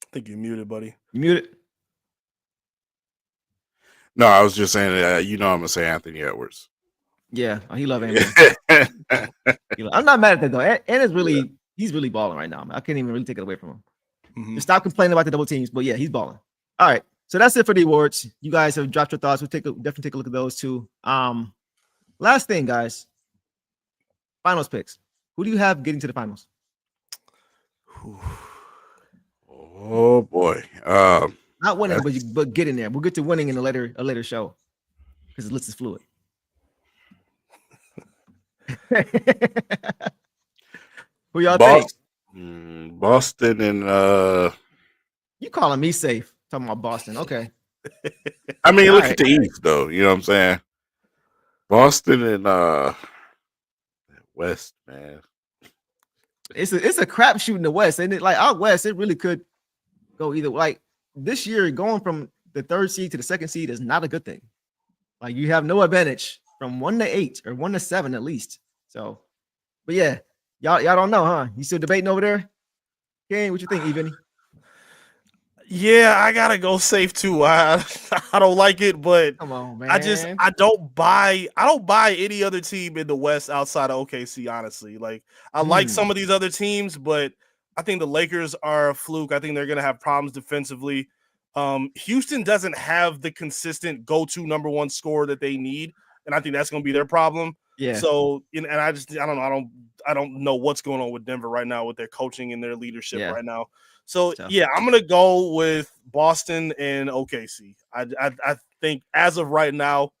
I think you're muted, buddy. You muted? No, I was just saying that I'm gonna say Anthony Edwards. Yeah, he love Ant. I'm not mad at that though. Ant is really he's really balling right now. Man. I can't even really take it away from him. Just stop complaining about the double teams, but yeah, he's balling. All right, so that's it for the awards. You guys have dropped your thoughts. We'll definitely take a look at those too. Last thing, guys. Finals picks. Who do you have getting to the finals? Oh boy. Not winning, but getting there. We'll get to winning in a later show because the list is fluid. Who y'all think? Boston and You calling me safe? Talking about Boston. Okay. I mean, look All at the East though. You know what I'm saying? Boston and West, man. It's a crapshoot in the West, and it like out West, it really could go either. Like this year, going from the 3rd seed to the 2nd seed is not a good thing. Like you have no advantage from 1 to 8 or 1 to 7 at least. So, but yeah, y'all don't know, huh? You still debating over there? Ken, what you think, Even? Yeah, I gotta go safe too. I don't like it, but Come on, man. I don't buy any other team in the West outside of OKC. Honestly, like I like some of these other teams, but I think the Lakers are a fluke. I think they're gonna have problems defensively. Houston doesn't have the consistent go-to number 1 scorer that they need, and I think that's gonna be their problem. Yeah. So, and I don't know what's going on with Denver right now with their coaching and their leadership right now. So yeah, I'm gonna go with Boston and OKC. I think as of right now,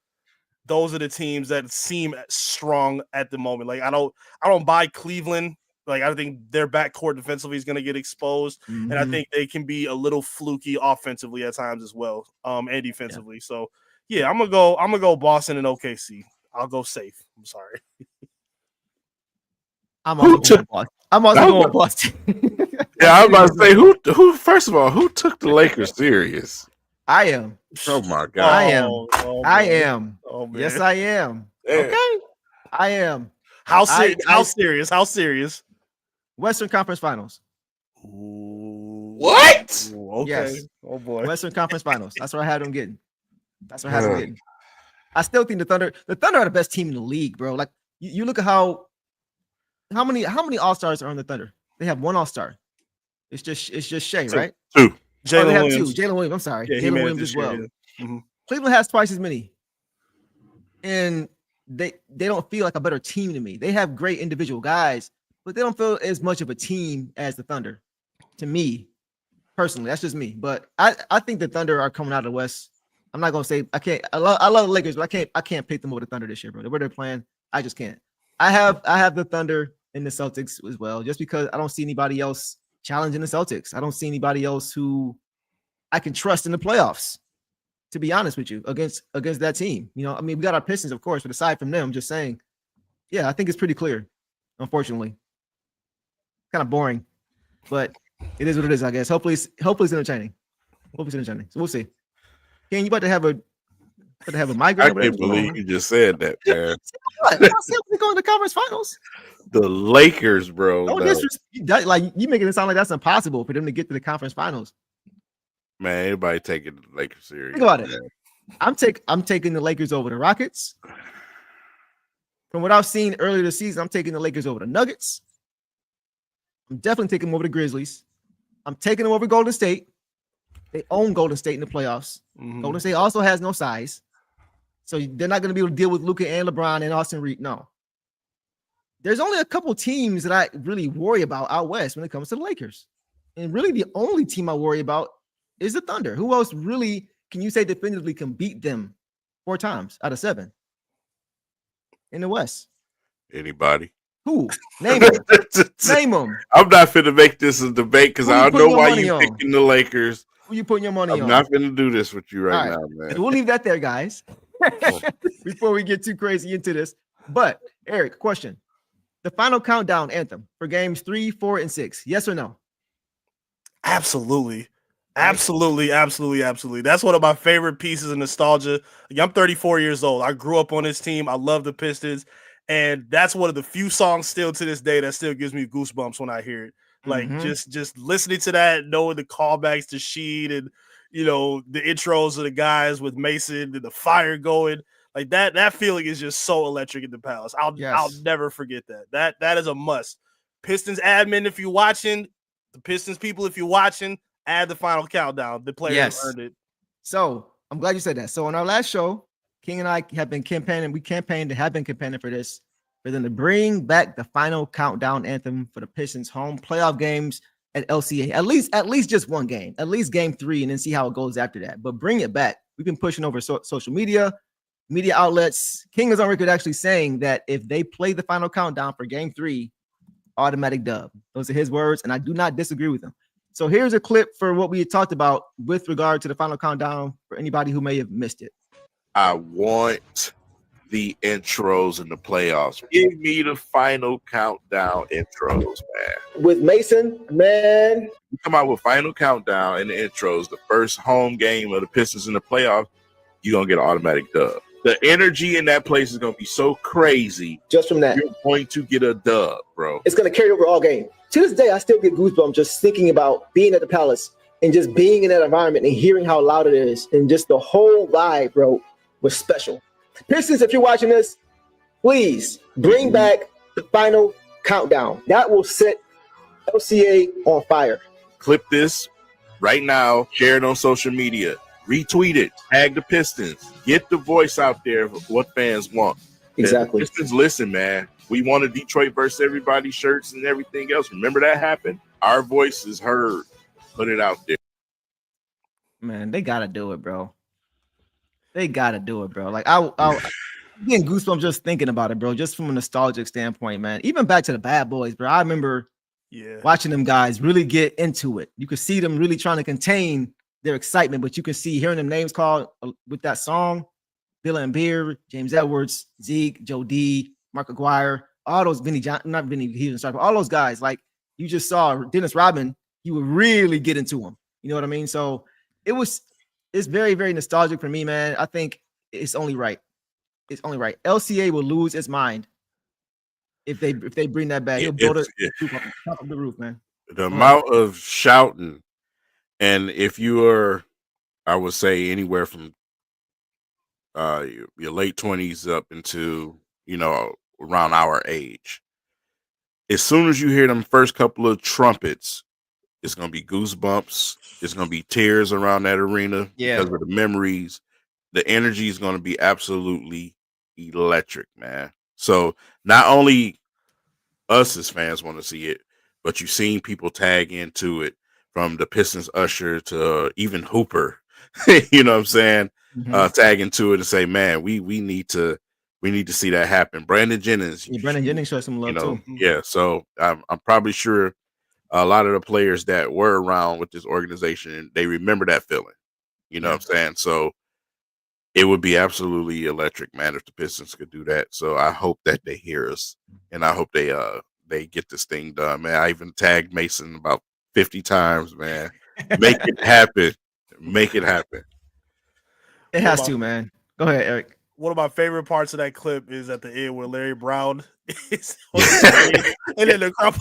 those are the teams that seem strong at the moment. Like I don't buy Cleveland. Like I think their backcourt defensively is gonna get exposed, and I think they can be a little fluky offensively at times as well, and defensively. Yeah. So yeah, I'm gonna go Boston and OKC. I'll go safe. I'm sorry. I'm also going Boston. Yeah, I was about to say who. First of all, who took the Lakers serious? I am. Oh my God, I am. I am. Oh, man. Yes, I am. Yeah. Okay, I am. How serious? How serious? Western Conference Finals. What? Ooh, okay. Yes. Oh boy. Western Conference Finals. That's what I had them getting. I still think the Thunder are the best team in the league, bro. Like you look at how many All-Stars are on the Thunder? They have 1 All-Star. It's just Shea, right? 2. They have 2. Jalen Williams. I'm sorry. Yeah, Jalen Williams as well. Mm-hmm. Cleveland has twice as many. And they don't feel like a better team to me. They have great individual guys, but they don't feel as much of a team as the Thunder. To me, personally, that's just me. But I think the Thunder are coming out of the West. I'm not gonna say I can't. I love the Lakers, but I can't pick them over the Thunder this year, bro. The way they're playing, I just can't. I have the Thunder and the Celtics as well, just because I don't see anybody else challenging the Celtics. I don't see anybody else who I can trust in the playoffs. To be honest with you, against that team, you know, I mean, we got our Pistons, of course, but aside from them, I'm just saying, yeah, I think it's pretty clear. Unfortunately, kind of boring, but it is what it is, I guess. Hopefully it's entertaining. So we'll see. Ken, you about to have a migraine? I can't believe you just said that, man. What? I said we're going to the conference finals. The Lakers, bro. No disrespect. Like you making it sound like that's impossible for them to get to the conference finals. Man, everybody taking the Lakers serious. Think about it. I'm taking the Lakers over the Rockets. From what I've seen earlier this season, I'm taking the Lakers over the Nuggets. I'm definitely taking them over the Grizzlies. I'm taking them over Golden State. They own Golden State in the playoffs. Mm-hmm. Golden State also has no size. So they're not going to be able to deal with Luka and LeBron and Austin Reed. No. There's only a couple teams that I really worry about out West when it comes to the Lakers. And really the only team I worry about is the Thunder. Who else really can you say definitively can beat them 4 times out of 7 in the West? Anybody? Who? Name them. Name them. I'm not finna make this a debate because I don't know why you're picking the Lakers. Who you putting your money on? I'm not finna do this with you right now, man. So we'll leave that there, guys. Before we get too crazy into this. But Eric, question. The final countdown anthem for games 3, 4, and 6. Yes or no? Absolutely. Absolutely. That's one of my favorite pieces of nostalgia. I'm 34 years old. I grew up on this team. I love the Pistons. And that's one of the few songs still to this day that still gives me goosebumps when I hear it. Like just listening to that, knowing the callbacks to Sheed and, you know, the intros of the guys with Mason and the fire going. Like that feeling is just so electric in the Palace. I'll never forget that. That is a must. Pistons admin, if you're watching, the Pistons people, if you're watching, add the final countdown. The players earned it. So I'm glad you said that. So on our last show, King and I have been campaigning. We campaigned and have been campaigning for this, for them to bring back the final countdown anthem for the Pistons home playoff games at LCA. At least just one game, at least game 3, and then see how it goes after that. But bring it back. We've been pushing over social media outlets. King is on record actually saying that if they play the final countdown for game 3, automatic dub. Those are his words, and I do not disagree with him. So here's a clip for what we talked about with regard to the final countdown for anybody who may have missed it. I want the intros in the playoffs. Give me the final countdown intros, man. With Mason, man. You come out with final countdown and the intros, the first home game of the Pistons in the playoffs, you're going to get an automatic dub. The energy in that place is going to be so crazy. Just from that. You're going to get a dub, bro. It's going to carry over all game. To this day, I still get goosebumps just thinking about being at the Palace and just being in that environment and hearing how loud it is. And just the whole vibe, bro, was special. Pistons, if you're watching this, please bring back the final countdown. That will set LCA on fire. Clip this right now, share it on social media, retweet it, tag the Pistons, get the voice out there of what fans want. Exactly. The Pistons, listen, man. We wanted Detroit versus everybody shirts and everything else. Remember that happened? Our voice is heard. Put it out there. Man, they gotta do it, bro. They gotta do it, bro. Like I'm getting goosebumps just thinking about it, bro. Just from a nostalgic standpoint, man. Even back to the Bad Boys, bro. I remember watching them guys really get into it. You could see them really trying to contain their excitement, but you can see hearing them names called with that song, Bill and Beer, James Edwards, Zeke, Joe D, Mark Aguirre, all those not Vinny, he didn't start, but all those guys, like you just saw Dennis Rodman, you would really get into him. You know what I mean? So it's very, very nostalgic for me, man. I think it's only right. It's only right. LCA will lose its mind if they bring that back. It'll blow the top of the roof, man. The amount of shouting, and if you are, I would say anywhere from your late 20s up into, around our age, as soon as you hear them first couple of trumpets, it's going to be goosebumps. It's going to be tears around that arena because of the memories. The energy is going to be absolutely electric, man. So not only us as fans want to see it, but you've seen people tag into it, from the Pistons usher to even Hooper. You know what I'm saying? Tag into it and say, man, we need to see that happen. Brandon Jennings. Brandon Jennings showed some love too. Yeah. So I'm probably sure a lot of the players that were around with this organization, they remember that feeling. You know what I'm saying? So it would be absolutely electric, man, if the Pistons could do that. So I hope that they hear us, and I hope they get this thing done, man. I even tagged Mason about 50 times, man. Make it happen. Make it happen. It has to, man. Go ahead, Eric. One of my favorite parts of that clip is at the end where Larry Brown is on the screen, and then the crowd.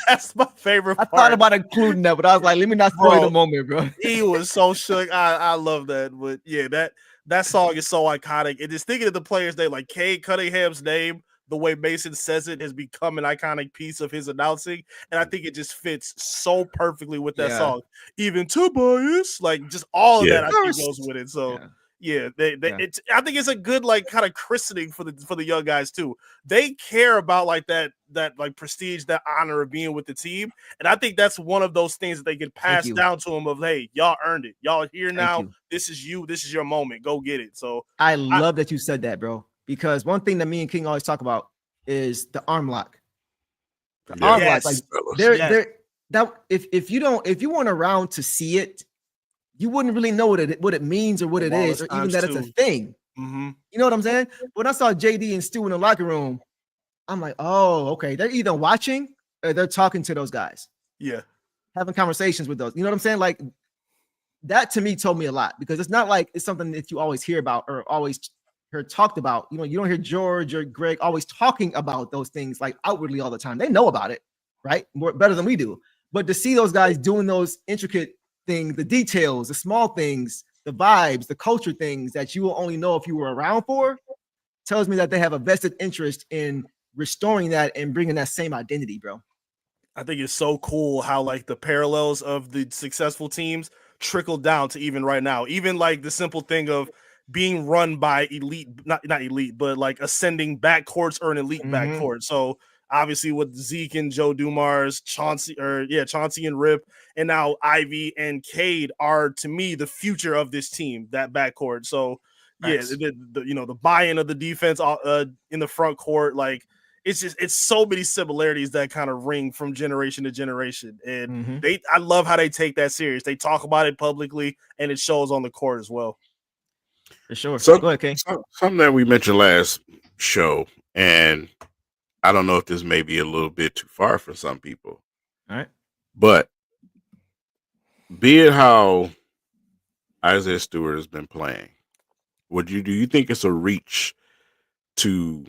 That's my favorite part. I thought about including that, but I was like, let me not spoil the moment, bro. He was so shook. I love that. But yeah, that song is so iconic. And just thinking of the players' name, like Cade Cunningham's name, the way Mason says it has become an iconic piece of his announcing. And I think it just fits so perfectly with that song. Even Tobias, like just all of that I think goes with it. So it's I think it's a good like kind of christening for the young guys too. They care about like that like prestige, that honor of being with the team. And I think that's one of those things that they can pass down to them of, hey, y'all earned it. Y'all are here now. This is you. This is your moment. Go get it. So I love that you said that, bro. Because one thing that me and King always talk about is the arm lock. The arm lock, like if you weren't around to see it, you wouldn't really know what it means or what it is, or even that it's a thing. You know what I'm saying? When I saw JD and Stu in the locker room, I'm like, oh, okay. They're either watching or they're talking to those guys. Yeah. Having conversations with those. You know what I'm saying? Like that to me told me a lot, because it's not like it's something that you always hear about or always heard talked about. You know, you don't hear George or Greg always talking about those things like outwardly all the time. They know about it, right? Better than we do. But to see those guys doing those intricate things, the details, the small things, the vibes, the culture things that you will only know if you were around for, tells me that they have a vested interest in restoring that and bringing that same identity, bro. I think it's so cool how like the parallels of the successful teams trickle down to even right now. Even like the simple thing of being run by elite, not elite, but like ascending backcourts or an elite backcourt. So obviously with Zeke and Joe Dumars, Chauncey and Rip, and now Ivy and Cade are to me the future of this team, that backcourt. So the buy-in of the defense in the front court, like it's so many similarities that kind of ring from generation to generation. And Mhm. I love how they take that serious. They talk about it publicly and it shows on the court as well. For sure. So, Go ahead, King. something that we mentioned last show, and I don't know if this may be a little bit too far for some people. All right. But be it how Isaiah Stewart has been playing, do you think it's a reach to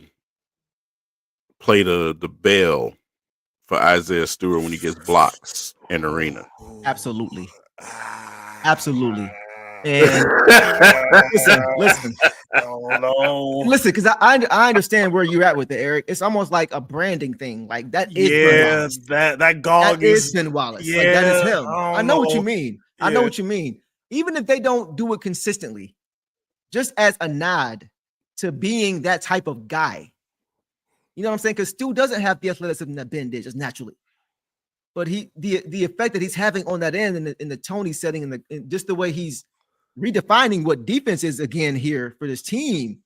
play the bell for Isaiah Stewart when he gets blocks in the arena? Absolutely. Absolutely. And listen. Oh no. Listen, because I understand where you're at with it, Eric. It's almost like a branding thing. Like that is Ben Wallace. that gog That is Ben Wallace. Like that is him. I know what you mean. I know Yeah. what you mean. Even if they don't do it consistently, just as a nod to being that type of guy. You know what I'm saying? Because Stu doesn't have the athleticism that Ben did just naturally. But the effect that he's having on that end in the Tony setting and just the way he's redefining what defense is again here for this team.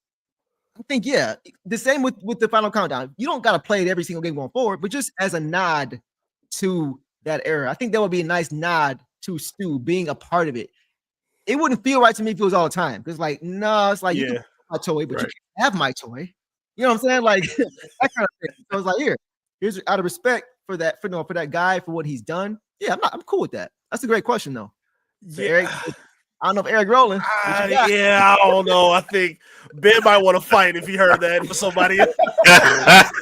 I think, yeah, the same with the final countdown. You don't got to play it every single game going forward, but just as a nod to that era, I think that would be a nice nod to Stu being a part of it. It wouldn't feel right to me if it was all the time. Because, like, no, it's like you can have my toy, but you can't have my toy. You know what I'm saying? Like that kind of thing. So it's like, here's out of respect for that, for that guy, for what he's done. Yeah, I'm cool with that. That's a great question, though. So Eric, I don't know if Eric Rolling. I don't know. I think Ben might want to fight if he heard that for somebody else.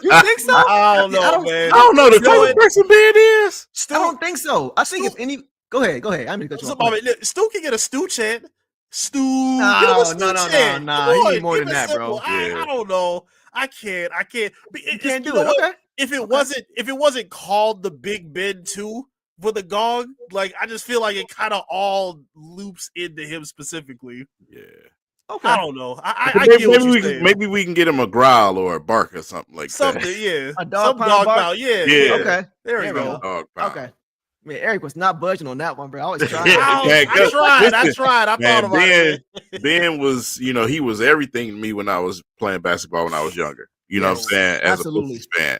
You think so? I don't know, man. I don't know the type of person Ben is. I don't think so. I think if any, go ahead. I'm gonna cut you off. Stu can get a Stu chant. Stu, no. He need more than that, simple. bro. I don't know. I can't. You can't do it. Okay. If it wasn't called the Big Ben 2 for the Gog, like I just feel like it kind of all loops into him specifically. Yeah. Okay. I don't know. I get what you're saying. Maybe we can get him a growl or a bark or something like something, that. Yeah. A dog Some pound bark? pound, yeah. Okay. There you go. Dog pound. Okay. I mean, Eric was not budging on that one, bro. I was trying. I tried. I thought about it. Ben was, he was everything to me when I was playing basketball when I was younger. You know what I'm saying? As Absolutely. a Pistons fan.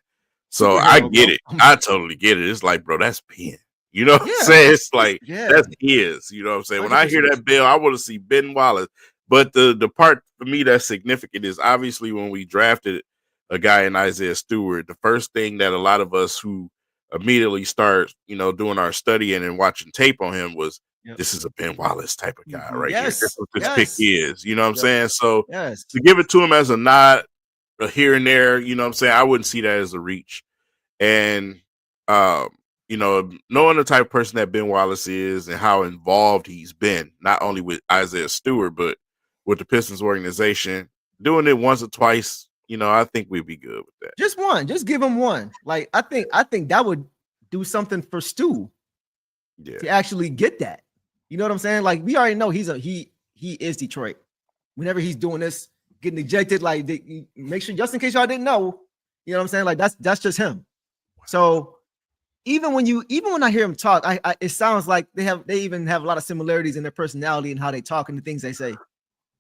So I get it. I totally get it. It's like, bro, that's Ben. You know what I'm saying? It's like, that's his. You know what I'm saying? When I hear that bell, I want to see Ben Wallace. But the part for me that's significant is obviously when we drafted a guy in Isaiah Stewart, the first thing that a lot of us who immediately start, doing our studying and watching tape on him was, this is a Ben Wallace type of guy right here. That's what this pick is. You know what I'm saying? So to give it to him as a nod, here and there, you know what I'm saying? I wouldn't see that as a reach. And, knowing the type of person that Ben Wallace is and how involved he's been, not only with Isaiah Stewart, but with the Pistons organization, doing it once or twice, I think we'd be good with that. Just one. Just give him one. Like, I think that would do something for Stu to actually get that. You know what I'm saying? Like, we already know he is Detroit. Whenever he's doing this, getting ejected, like, make sure, just in case y'all didn't know, you know what I'm saying? Like, that's just him. So even when I hear him talk, it sounds like they even have a lot of similarities in their personality and how they talk and the things they say.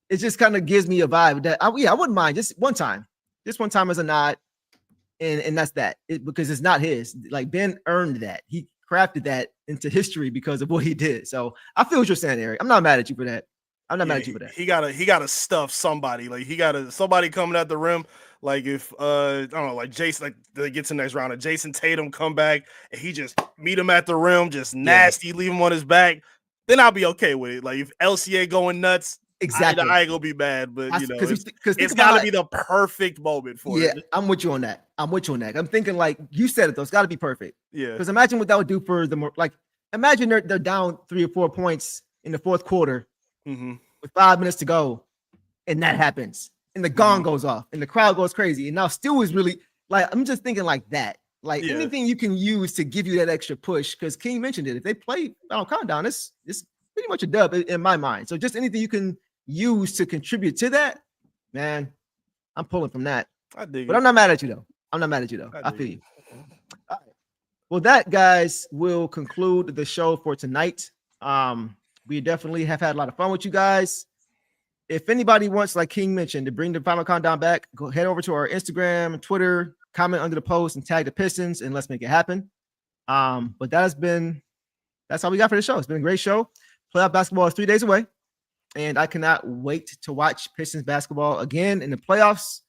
It just kind of gives me a vibe that I wouldn't mind just one time as a nod, and that's that. Because it's not his. Like, Ben earned that. He crafted that into history because of what he did. So I feel what you're saying, Eric. I'm not mad at you for that. He gotta stuff somebody. Like, somebody coming at the rim. Like, if I don't know, like Jason, like they get to the next round, and Jason Tatum come back and he just meet him at the rim, just nasty, leave him on his back, then I'll be okay with it. Like, if LCA going nuts, exactly, I ain't gonna be mad, but because it's gotta be the perfect moment for it. Yeah, I'm with you on that. I'm thinking, like you said it though, it's gotta be perfect. Yeah, because imagine what that would do for the more, like, imagine they're down 3 or 4 points in the fourth quarter with 5 minutes to go, and that happens. And the gong goes off and the crowd goes crazy. And now Stu is really, like, I'm just thinking like that. Like, anything you can use to give you that extra push, because King mentioned it. If they play Final Countdown, it's pretty much a dub in my mind. So just anything you can use to contribute to that, man, I'm pulling from that. I dig but I'm not mad at you though. I feel you. All right. Well, that, guys, will conclude the show for tonight. We definitely have had a lot of fun with you guys. If anybody wants, like King mentioned, to bring the Final Countdown back, go head over to our Instagram, Twitter, comment under the post and tag the Pistons, and let's make it happen. But that's all we got for the show. It's been a great show. Playoff basketball is 3 days away, and I cannot wait to watch Pistons basketball again in the playoffs.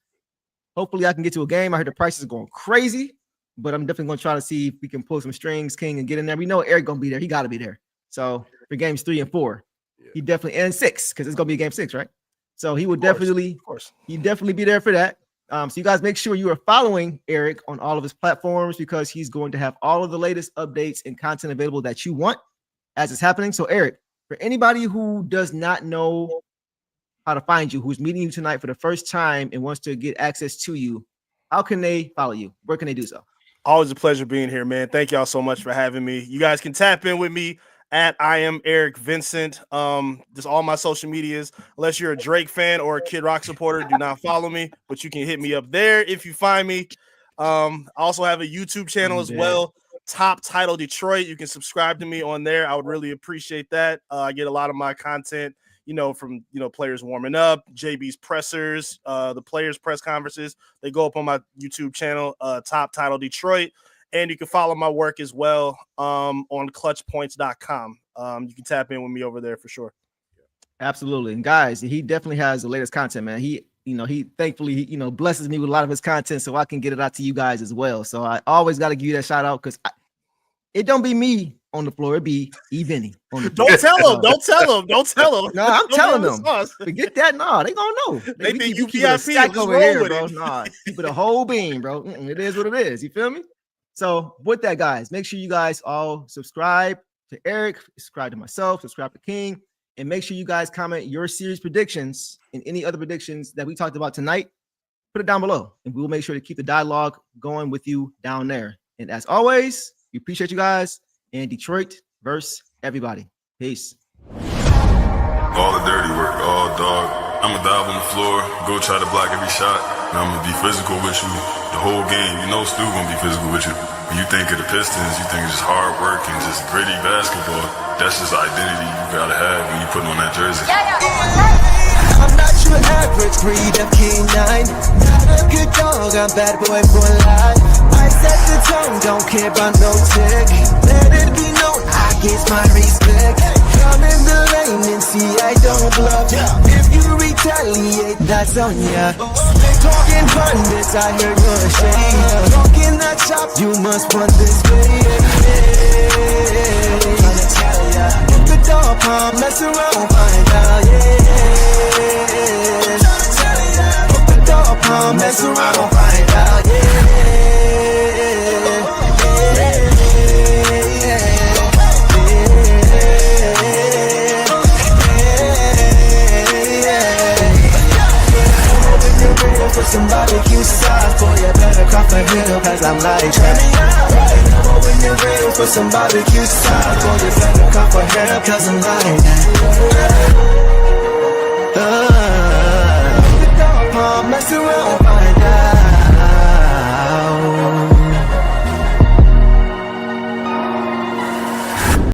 Hopefully I can get to a game. I heard the prices are going crazy, but I'm definitely going to try to see if we can pull some strings, King, and get in there. We know Eric going to be there. He got to be there. So for games 3 and 4, he definitely, and 6, because it's going to be game 6, right? So he would definitely be there for that. So you guys make sure you are following Eric on all of his platforms, because he's going to have all of the latest updates and content available that you want as it's happening. So Eric, for anybody who does not know how to find you, who's meeting you tonight for the first time and wants to get access to you, how can they follow you? Where can they do so? Always a pleasure being here, man. Thank y'all so much for having me. You guys can tap in with me at I am Eric Vincent. Just all my social medias. Unless you're a Drake fan or a Kid Rock supporter, do not follow me, but you can hit me up there if you find me. I also have a YouTube channel as well, Top Title Detroit. You can subscribe to me on there. I would really appreciate that. I get a lot of my content, from players warming up, JB's pressers, the players' press conferences. They go up on my YouTube channel, Top Title Detroit. And you can follow my work as well on clutchpoints.com. You can tap in with me over there for sure. Absolutely. And guys, he definitely has the latest content, man. He thankfully, blesses me with a lot of his content so I can get it out to you guys as well. So I always got to give you that shout out, because it don't be me on the floor. It be Vinny on the floor. Don't tell him. No, I'm telling them. Forget that. No, they gonna know. They think you keep it a VIP. stack over here, bro. Nah, keep it a whole beam, bro. It is what it is. You feel me? So with that, guys, make sure you guys all subscribe to Eric, subscribe to myself, subscribe to King, and make sure you guys comment your series predictions and any other predictions that we talked about tonight. Put it down below, and we will make sure to keep the dialogue going with you down there. And as always, we appreciate you guys. And Detroit versus everybody. Peace. All the dirty work, all dog. I'ma dive on the floor, go try to block every shot, and I'ma be physical with you the whole game. Stu gonna be physical with you. When you think of the Pistons, you think of just hard work and just gritty basketball. That's just the identity you gotta have when you put on that jersey. I'm not your average breed of canine. Not a good dog, I'm bad boy for life. I set the tone, don't care about no tick. Let it be known, I get my respect. Come in the lane and see I don't bluff. If you retaliate, that's on ya. Talking pundits, I hear you're ashamed. Talking that shop, you must run this way. Tryna tell ya, if the dog palm, mess around, find out, if the dog palm, mess around, find out, for some barbecue sauce, boy, you better crop a hill, cause I'm like that. When you're ready for some barbecue sauce, boy, you better crop a hill, cause I'm like that. The dog palm, mess around.